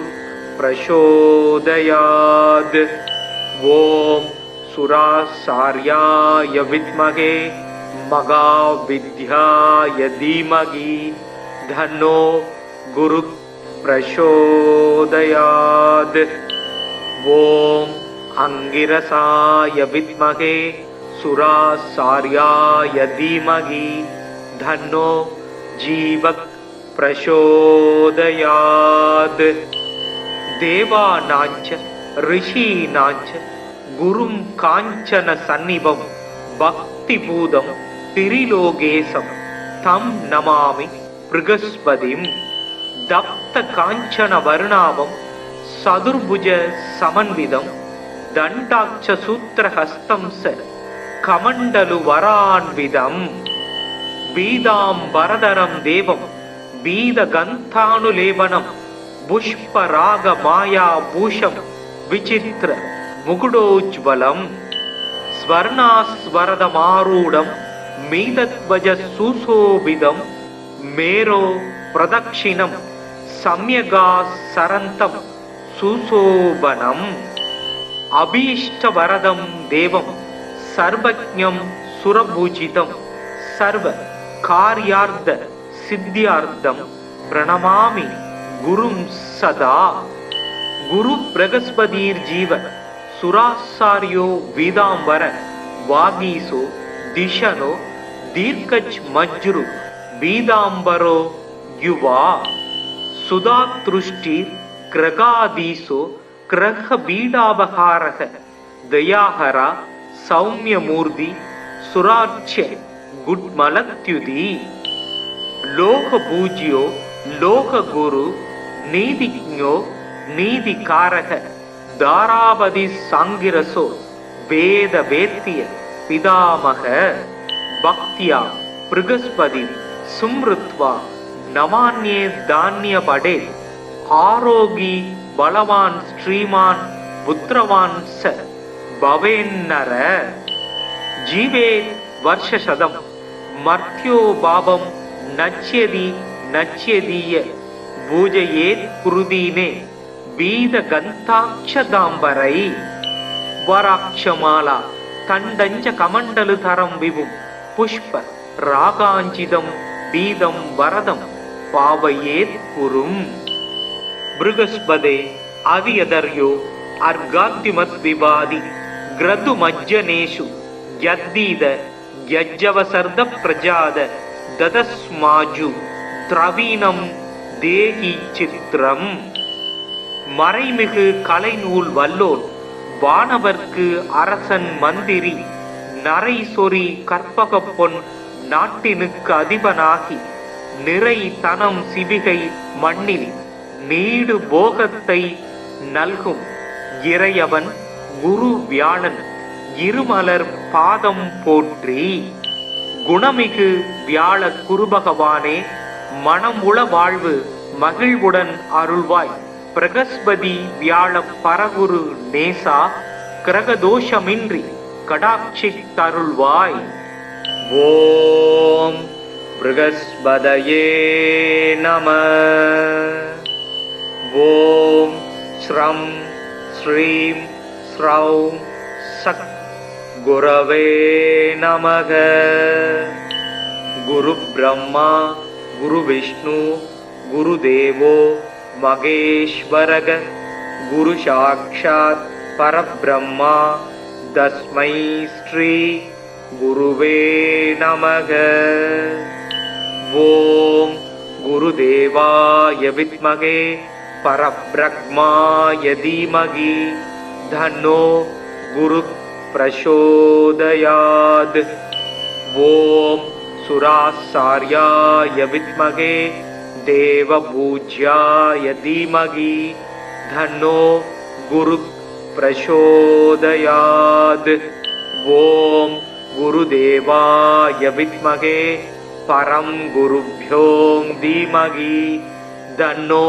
பிரசோதயாத். ஓம் சுராசார்யாய வித்மகே மகாவித்யாய தீமகி தன்னோ குரு பிரசோதயாத். ஓம் அங்கிரசாய வித்மகே சுராசார்யாய தீமகி தன்னோ ஜீவக் பிரசோதயாத். தேவானாஞ்ச ரிஷீனாஞ்ச குரும் காஞ்சன சந்நிபம் பக்தி பூதம் திரிலோகேசம் தம் நமாமி பிருகஸ்பதிம். தப்த காஞ்சன வர்ணாவம் சதுர்புஜ சமன்விதம் தண்டாட்ச சூத்திரஹஸ்தம் ச கமண்டலு வரான்விதம். பீதாம்பரதரம் தேவம் பீத கந்தானுலேபனம் புஷ்பராக மாயா பூஷம் விசித்திர முகுடோஜ்வலம். ஸ்வர்ணாஸ்வரதமாரூடம் மீதத்வஜ சுசோபிதம் மேரோ பிரதக்ஷிணம் சம்யகா சரந்தம் சுசோபனம். அபீஷ்டவரதம் தேவம் சர்வஜ்ஞம் சுரபூஜிதம் சர்வ கார்யார்த்த சித்தியார்த்தம் பிரணமாமி குரும் சதா. குரு பிரகஸ்பதீர் ஜீவ சுராசாரியோ வீதாம்பர வாகீசோ திஷனோ தீர்க்கச் மஜ்ரு வீதாம்பரோ யுவா. சுதாத்ருஷ்டிர் கிரகாதீசோ கிரக பீடாபகாரக தயாஹரா சௌமியமூர்த்தி சுராட்சிய குட்மலத்யுதி. லோக பூஜ்யோ லோக குரு நீதிஜ்ஞோ நீதிகாரக தாராபதி சாங்கிரசோ வேத வேத்திய பிதாமக. பக்தியா பிருகஸ்பதி சும்ருத்வா நமான்யே தானிய படே. ஆரோகி பலவான் ஸ்ரீமான் புத்திரவான் ச பவேன்னர. ஜீவே வர்ஷசதம் மர்த்யோ பாபம் நச்யதி நச்யதீய பூஜையேத் குருதீனே வீத கந்தாட்சதாம்பரை. வராட்சமாலா தண்டஞ்ச கமண்டலு தரம் விபும் புஷ்ப ராகாஞ்சிதம் பீதம் வரதம் பாவையேத் குரும். பிருகஸ்பதே அவியதர்யோ அர்காத்திமத் விவாதி கிரது மஜ்ஜனேஷு யத்தீத யஜ்ஜவசர்த பிரஜாத ததஸ்மாஜு திரவீனம் தேகி சித்திரம். மறைமிகு கலைநூல் வல்லோன் வானவர்க்கு அரசன் மந்திரி நரை சொறி கற்பக பொன் நாட்டினுக்கு அதிபனாகி நிறை தனம் சிவிகை மண்ணில் நீடு போகத்தை நல்கும் இறையவன் குரு வியாழன் இருமலர் பாதம் போற்றி. குணமிகு வியாழ குருபகவானே, மனம் உள வாழ்வு மகிழ்வுடன் அருள்வாய். பிரகஸ்பதி வியாழ பரகுரு நேசா, கிரகதோஷமின்றி கடாட்சி தருள்வாய். ஓம் பிருகஸ்பதயே நம. ஓம் ஸ்ரம் ஸ்ரீம் ஸ்ரௌம் சக் குரவே நமக. குரு பிரம்மா குரு விஷ்ணு குரு தேவோ மகேஸ்வரக. குரு சாக்ஷாத் பரபிரம்மா தஸ்மை ஸ்ரீ குருவே நமக. ஓம் குருதேவாய வித்மகே பரப்ரக்மாய தீமகி தன்னோ குரு பிரசோதயாத். ஓம் சுராசார்யாய வித்மகே தேவபூஜ்யாய தீமகி தன்னோ குரு பிரசோதயாத். ஓம் குருதேவாய வித்மகே பரம் குருभ्यो தீமகி தன்னோ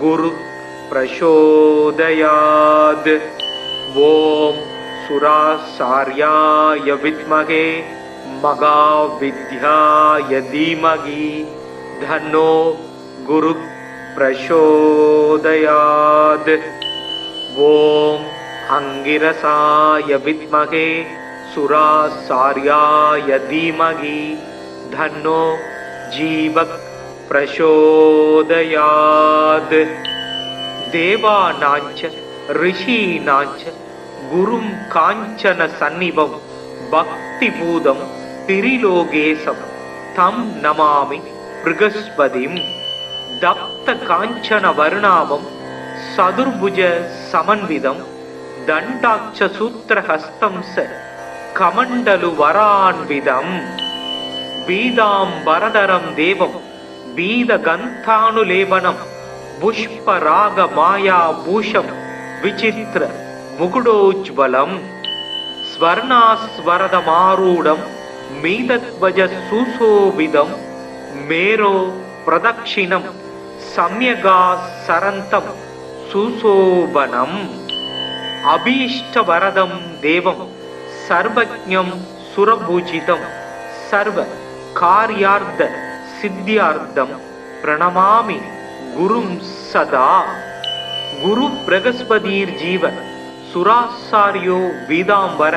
குரு பிரசோதயாத். ஓம் சுராசார்யாய வித்மகே மகாவித்யாய தீமகி தன்னோ குரு பிரசோதயாத். ஓம் அங்கிரசாய வித்மகே சுராசார்யாய தீமகி தன்னோ ஜீவக் பிரசோதயாத். தேவானாஞ்ச ரிஷீனாஞ்ச குரும் காஞ்சன சந்நிபம் பக்தி பூதம் திரிலோகேசம் தம் நமாமி பிருகஸ்பதிம். தப்த காஞ்சன வர்ணாவம் சதுர்புஜ சமன்விதம் தண்டாட்ச சூத்திரஹஸ்தம் ச கமண்டலு வரான்விதம். பீதாம்பரதரம் தேவம் பீத கந்தானுலேபனம் புஷ்பராக மாயா பூஷம் விசித்திர முகுடோஜ்வலம். ஸ்வர்ணாஸ்வரதமாரூடம் மீதத்வஜ சுசோபிதம் மேரோ பிரதக்ஷிணம் சம்யகா சரந்தம் சுசோபனம். அபீஷ்டவரதம் தேவம் சர்வஜ்ஞம் சுரபூஜிதம் சர்வ கார்யார்த்த சித்தியார்த்தம் பிரணமாமி குரும் சதா. குரு பிரகஸ்பதிர் ஜீவ சுராசாரியோ வீதாம்பர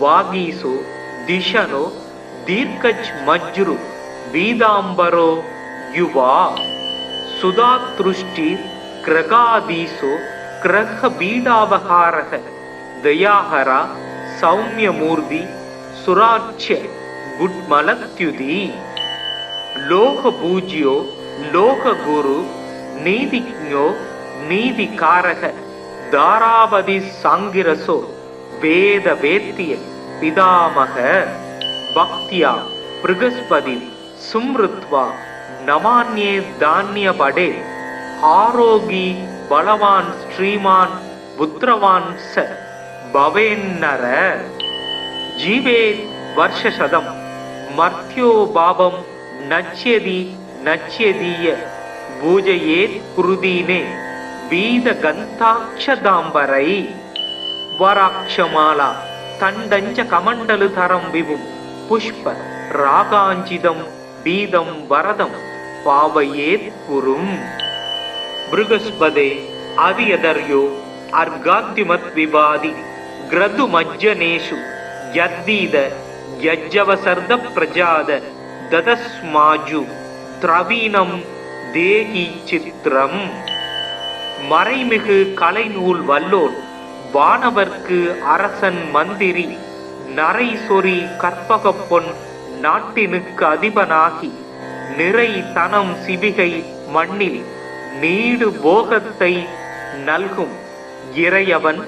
வாகீசோ திஷனோ தீர்க்கஜ் மஜ்ரு வீதாம்பரோ யுவா. சுதாத்ருஷ்டி கிரகாதீசோ கிரக பீடாபகாரக தயாஹரா சௌமியமூர்த்தி சுராட்சிய குட்மலத்யுதி. லோக பூஜ்யோ லோக குரு நீதிஜ்ஞோ நீதிகாரக தாராபதி சாங்கிரசோ வேத வேத்திய பிதாமக. பக்தியா பிருகஸ்பதி சும்ருத்வா நமான்யே தானிய படே. ஆரோகி பலவான் ஸ்ரீமான் புத்திரவான் ச பவேன்னர. ஜீவே வர்ஷசதம் மர்த்யோ பாபம் நச்யதி நச்யதீய பூஜையேத் குருதீனே வீத கந்தாட்சதாம்பரை. வராட்சமாலா தண்டஞ்ச கமண்டலு தரம் விபும் புஷ்ப ராகாஞ்சிதம் பீதம் வரதம் பாவையேத் குரும். பிருகஸ்பதே அவியதர்யோ அர்காத்திமத் விவாதி கிரது மஜ்ஜனேஷு யத்தீத யஜ்ஜவசர்த பிரஜாத ததஸ்மாஜு திரவீணம் தேகி சித்திரம். மறைமிகு கலைநூல் வல்லோன் வானவர்க்கு அரசன் மந்திரி நரை சொறி கற்பக பொன் நாட்டினுக்கு அதிபனாகி நிறை தனம் சிவிகை மண்ணில் நீடு போகத்தை நல்கும் இறையவன்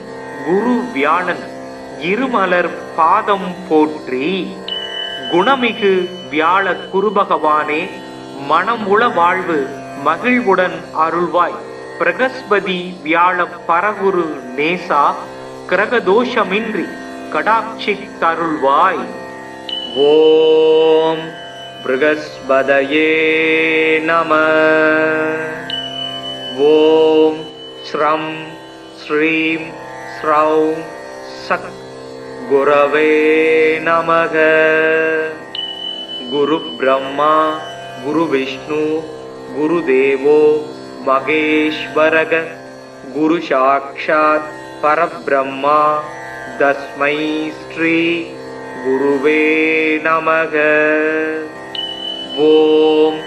குரு வியாழன் இருமலர் பாதம் போற்றி. குணமிகு வியாழ குருபகவானே, மனமுள வாழ்வு மகிழ்வுடன் அருள்வாய். பிரகஸ்பதி வியாழ பரகுரு நேசா, கிரகதோஷமின்றி கடாட்சித் தருள்வாய். ஓம் ப்ருகஸ்பதயே நம. ஓம் ஸ்ரம் ஸ்ரீம் ஸ்ரௌம் சத் குரவே நமக. குரு பிரம்மா குரு விஷ்ணு குரு தேவோ மகேஸ்வரக. குரு சாக்ஷாத் பரபிரம்மா தஸ்மை ஸ்ரீ குருவே நமக. ஓம்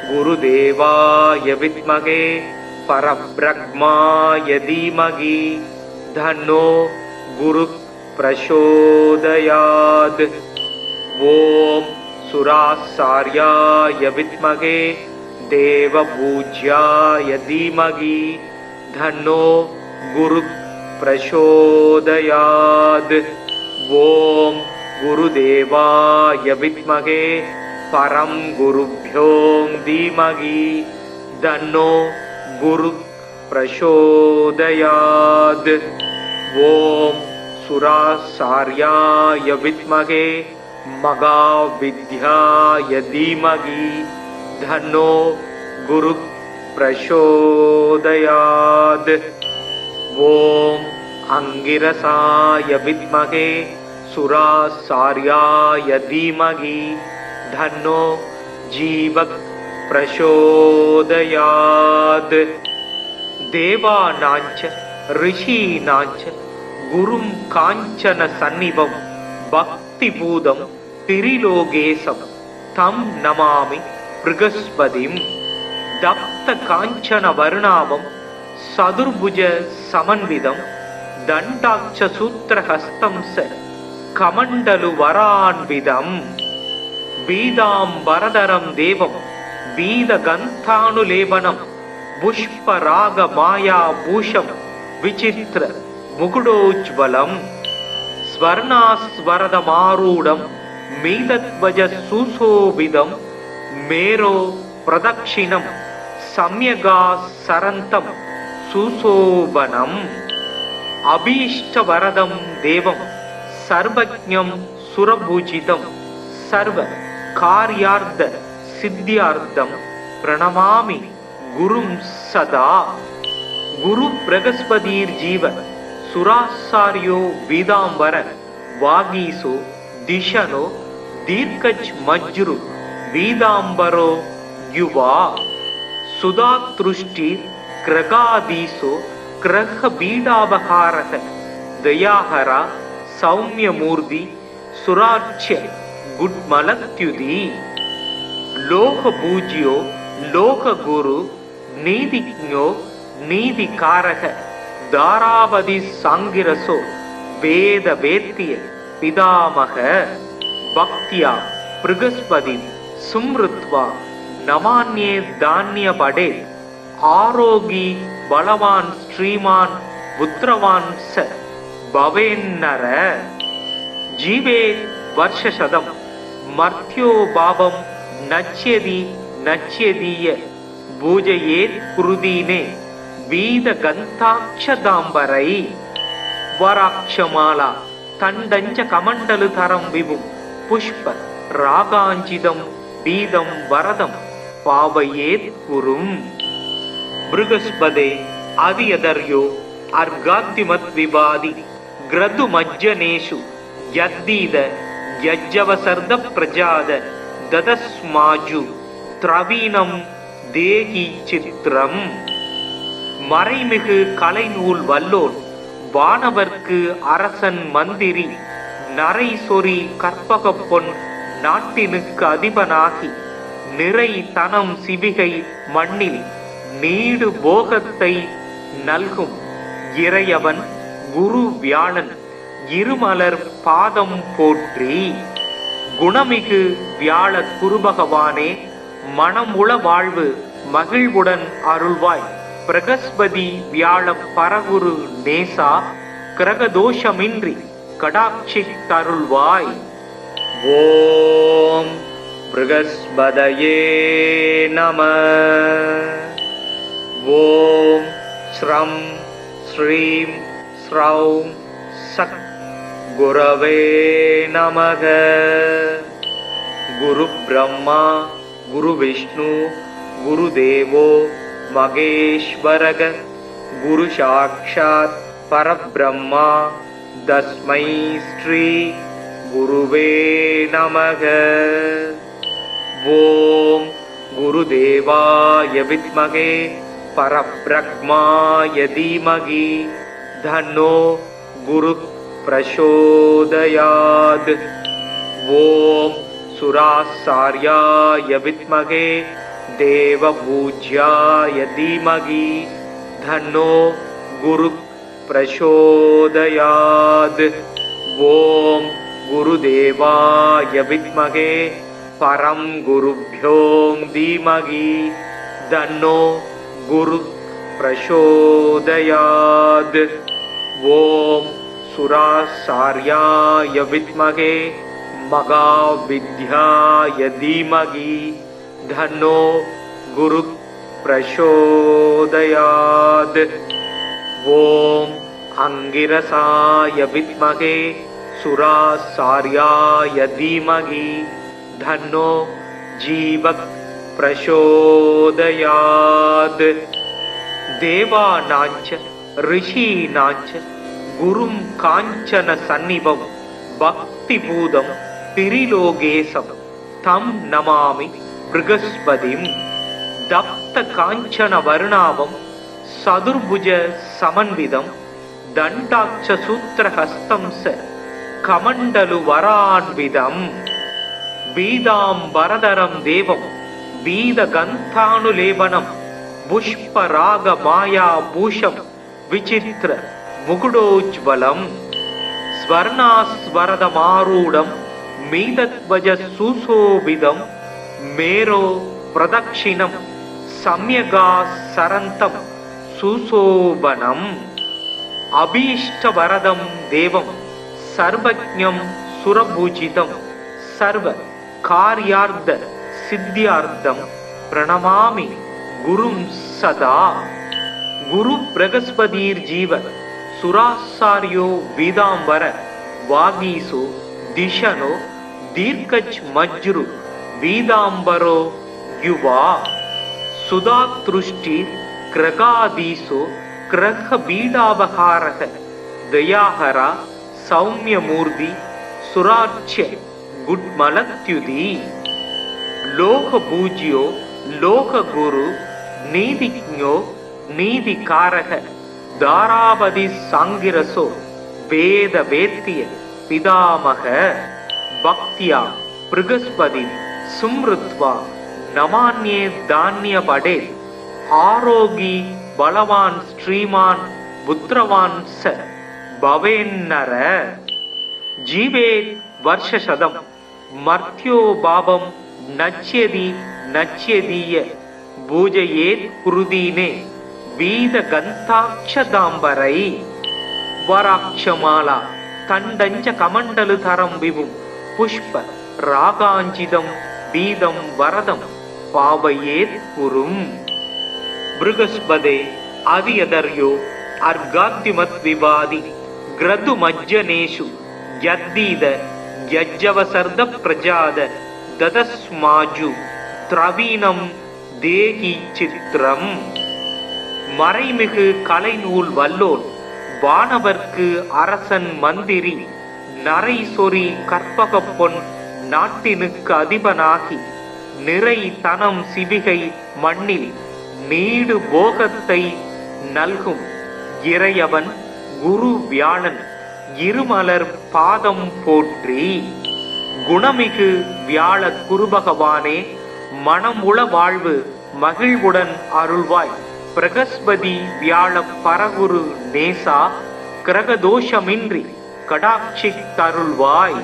குருதேவாய வித்மகே பரப்ரக்மாய தீமகி தன்னோ குரு பிரசோதயாத். ஓம் சுராசார்யாய வித்மகே தேவபூஜ்யாய தீமகி தன்னோ குரு பிரசோதயாத். ஓம் குருதேவாய வித்மகே பரம் குருப்யோ தீமகி தன்னோ குரு பிரசோதயாத். ஓம் சுராசார்யாய வித்மகே மகாவித்யாய தீமகி தன்னோ குரு பிரசோதயாத். ஓம் அங்கிரசாய வித்மகே சுராசார்யாய தீமகி தன்னோ ஜீவ பிரசோதயாத். தேவானாஞ்ச ரிஷீனாஞ்ச குரும் காஞ்சன சந்நிபம் பக்தி பூதம் திரிலோகேசம் தம் நமாமி ப்ருகஸ்பதிம். தப்த காஞ்சன வருணாபம் சதுர்புஜ சமன்விதம் தண்டாட்ச சூத்திரஹஸ்தம் ச கமண்டலு வரான்விதம். பீதாம்பரதரம் தேவம் பீதகந்தானுலேபனம் புஷ்பராக மாயா பூஷம் விசித்திர முகுடோஜ்வலம். ஸ்வர்ணாஸ்வரதமாரூடம் மீதத்வஜ சுசோபிதம் மேரோ பிரதக்ஷிணம் சம்யகா சரந்தம் சுசோபனம். அபீஷ்டவரதம் தேவம் சர்வஜ்ஞம் சுரபூஜிதம் சர்வ கார்யார்த்த சித்தியார்த்தம் பிரணமாமி குரும் சதா. குரு பிரகஸ்பதீர் ஜீவ சுராசாரியோ வீதாம்பர வாகீசோ திஷனோ தீர்க்கஜ் மஜ்ரு வீதாம்பரோ யுவா. சுதாத்ருஷ்டி கிரகாதீசோ கிரக பீடாபகாரக தயாஹரா சௌமியமூர்த்தி சுராட்சிய குட்மலத்யுதி. லோக பூஜ்யோ லோக குரு நீதிஜ்ஞோ நீதிகாரக தாராவதி சாங்கிரசோ வேத வேத்திய பிதாமக. பக்தியா ப்ருகஸ்பதி சும்ருத்வா நமான்யே தான்ய படே. ஆரோகி பலவான் ஸ்ரீமான் புத்திரவான் ச பவேன்னர. ஜீவே வர்ஷசதம் மர்த்யோ பாவம் நச்யதி நச்யதீய பூஜையேத் குருதீனே வீத கந்தாட்சதாம்பரை. வராட்சமாலா தண்டஞ்ச கமண்டலு தரம் விபும் புஷ்ப ராகாஞ்சிதம் பீதம் வரதம் பாவையேத் குரும். ப்ருகஸ்பதே அதியதர்யோ அர்காத்திமத் விவாதி கிரது மஜ்ஜனேஷு யத்தீத யஜ்ஜவசர்த பிரஜாத ததஸ்மாஜு திரவீணம் தேகி சித்திரம். மறைமிகு கலைநூல் வல்லோன் வானவர்க்கு அரசன் மந்திரி நரை சொறி கற்பக பொன் நாட்டினுக்கு அதிபனாகி நிறை தனம் சிவிகை மண்ணில் நீடு போகத்தை நல்கும் இறையவன் குரு வியாழன் இருமலர் பாதம் போற்றி. குணமிகு வியாழ குருபகவானே, மனமுள வாழ்வு மகிழ்வுடன் அருள்வாய். பிரகஸ்பதி வியாழ பரகுரு நேசா, கிரகதோஷமின்றி கடாட்சி தருள்வாய். ஓம் ப்ருகஸ்பதயே நம. ஓம் ஸ்ரம் ஸ்ரீம் ஸ்ரௌம் சக் குரவே நமக. குரு பிரம்மா குரு விஷ்ணு குரு தேவோ மகேஸ்வரக. குரு சாக்ஷாத் பரபிரம்மா தஸ்மை ஸ்ரீ குருவே நமக. ஓம் குருதேவாய வித்மகே பரப்ரக்மாய தீமகி தன்னோ குரு பிரசோதயாத். ஓம் சுராசார்யாய வித்மகே தேவபூஜ்யாய தீமகி தன்னோ குரு பிரசோதயாத். ஓம் குருதேவாய வித்மகே பரம் குருப்யோ தீமகி தன்னோ குரு பிரசோதயாத். ஓம் சுராசார்யாய வித்மகே மகாவித்யாய தீமகி தன்னோ குரு பிரசோதயாத். ஓம் அங்கிரசாய வித்மகே சுராசார்யாய தீமகி தன்னோ ஜீவக் பிரசோதயாத். தேவானாஞ்ச ரிஷீனாஞ்ச குரும் காஞ்சன சந்நிபம் பக்தி பூதம் திரிலோகேசம் தம் நமாமி ப்ருகஸ்பதிம். தப்த காஞ்சன வருணாவம் சதுர்புஜ சமன்விதம் தண்டாட்ச சூத்திரஹஸ்தம் ச கமண்டலு வரான்விதம். பீதாம்பரதரம் தேவம் பீத கந்தானுலேபனம் புஷ்பராக மாயா பூஷம் விசித்திர முகுடோஜ்வலம். ஸ்வர்ணாஸ்வரதமாரூடம் மீதத்வஜ சுசோபிதம் மேரோ பிரதக்ஷிணம் சம்யகா சரந்தம் சுசோபனம். அபீஷ்டவரதம் தேவம் சர்வஜ்ஞம் சுரபூஜிதம் சர்வ கார்யார்த்த சித்தியார்த்தம் பிரணமாமி குரும் சதா. குரு பிரகஸ்பதீர் ஜீவ சுராசாரியோ வீதாம்பர வாகீசோ திஷனோ தீர்க்கச் மஜ்ரு வீதாம்பரோ யுவா. சுதாத்ருஷ்டி கிரகாதீசோ கிரக பீடாபகாரக தயாஹரா சௌமியமூர்த்தி சுராட்சிய குட்மலத்யுதி. லோக பூஜ்யோ லோக குரு நீதிஜ்ஞோ நீதிகாரக தாராபதி சாங்கிரசோ வேத வேத்திய பிதாமக. பக்தியா ப்ருகஸ்பதி சும்ருத்வா நமான்யே தானிய படே. ஆரோகி பலவான் ஸ்ரீமான் புத்திரவான் ச பவேன்னர. ஜீவேத் வர்ஷசதம் மர்த்யோ பாபம் நச்யதி நச்யதீய பூஜையேத் குருதீனே வீத கந்தாட்சதாம்பரை. வராட்சமாலா தண்டஞ்ச கமண்டலு தரம் விபும் புஷ்ப ராகாஞ்சிதம் பீதம் வரதம் பாவையேத் குரும். ப்ருகஸ்பதே அதியதர்யோ அர்காத்திமத் விவாதி கிரது மஜ்ஜனேஷு யத்தீத யஜ்ஜவசர்த பிரஜாத ததஸ்மாஜு திரவீணம் தேகி சித்திரம். மறைமிகு கலைநூல் வல்லோன் வானவர்க்கு அரசன் மந்திரி நரை சொறி கற்பக பொன் நாட்டினுக்கு அதிபனாகி நிறை தனம் சிவிகை மண்ணில் நீடு போகத்தை நல்கும் இறையவன் குரு வியாழன் இருமலர் பாதம் போற்றி. குணமிகு வியாழ குருபகவானே, மனமுள வாழ்வு மகிழ்வுடன் அருள்வாய். பிரகஸ்பதி வியாழ பரகுரு நேசா, கிரகதோஷமின்றி கடாட்சி தருள்வாய்.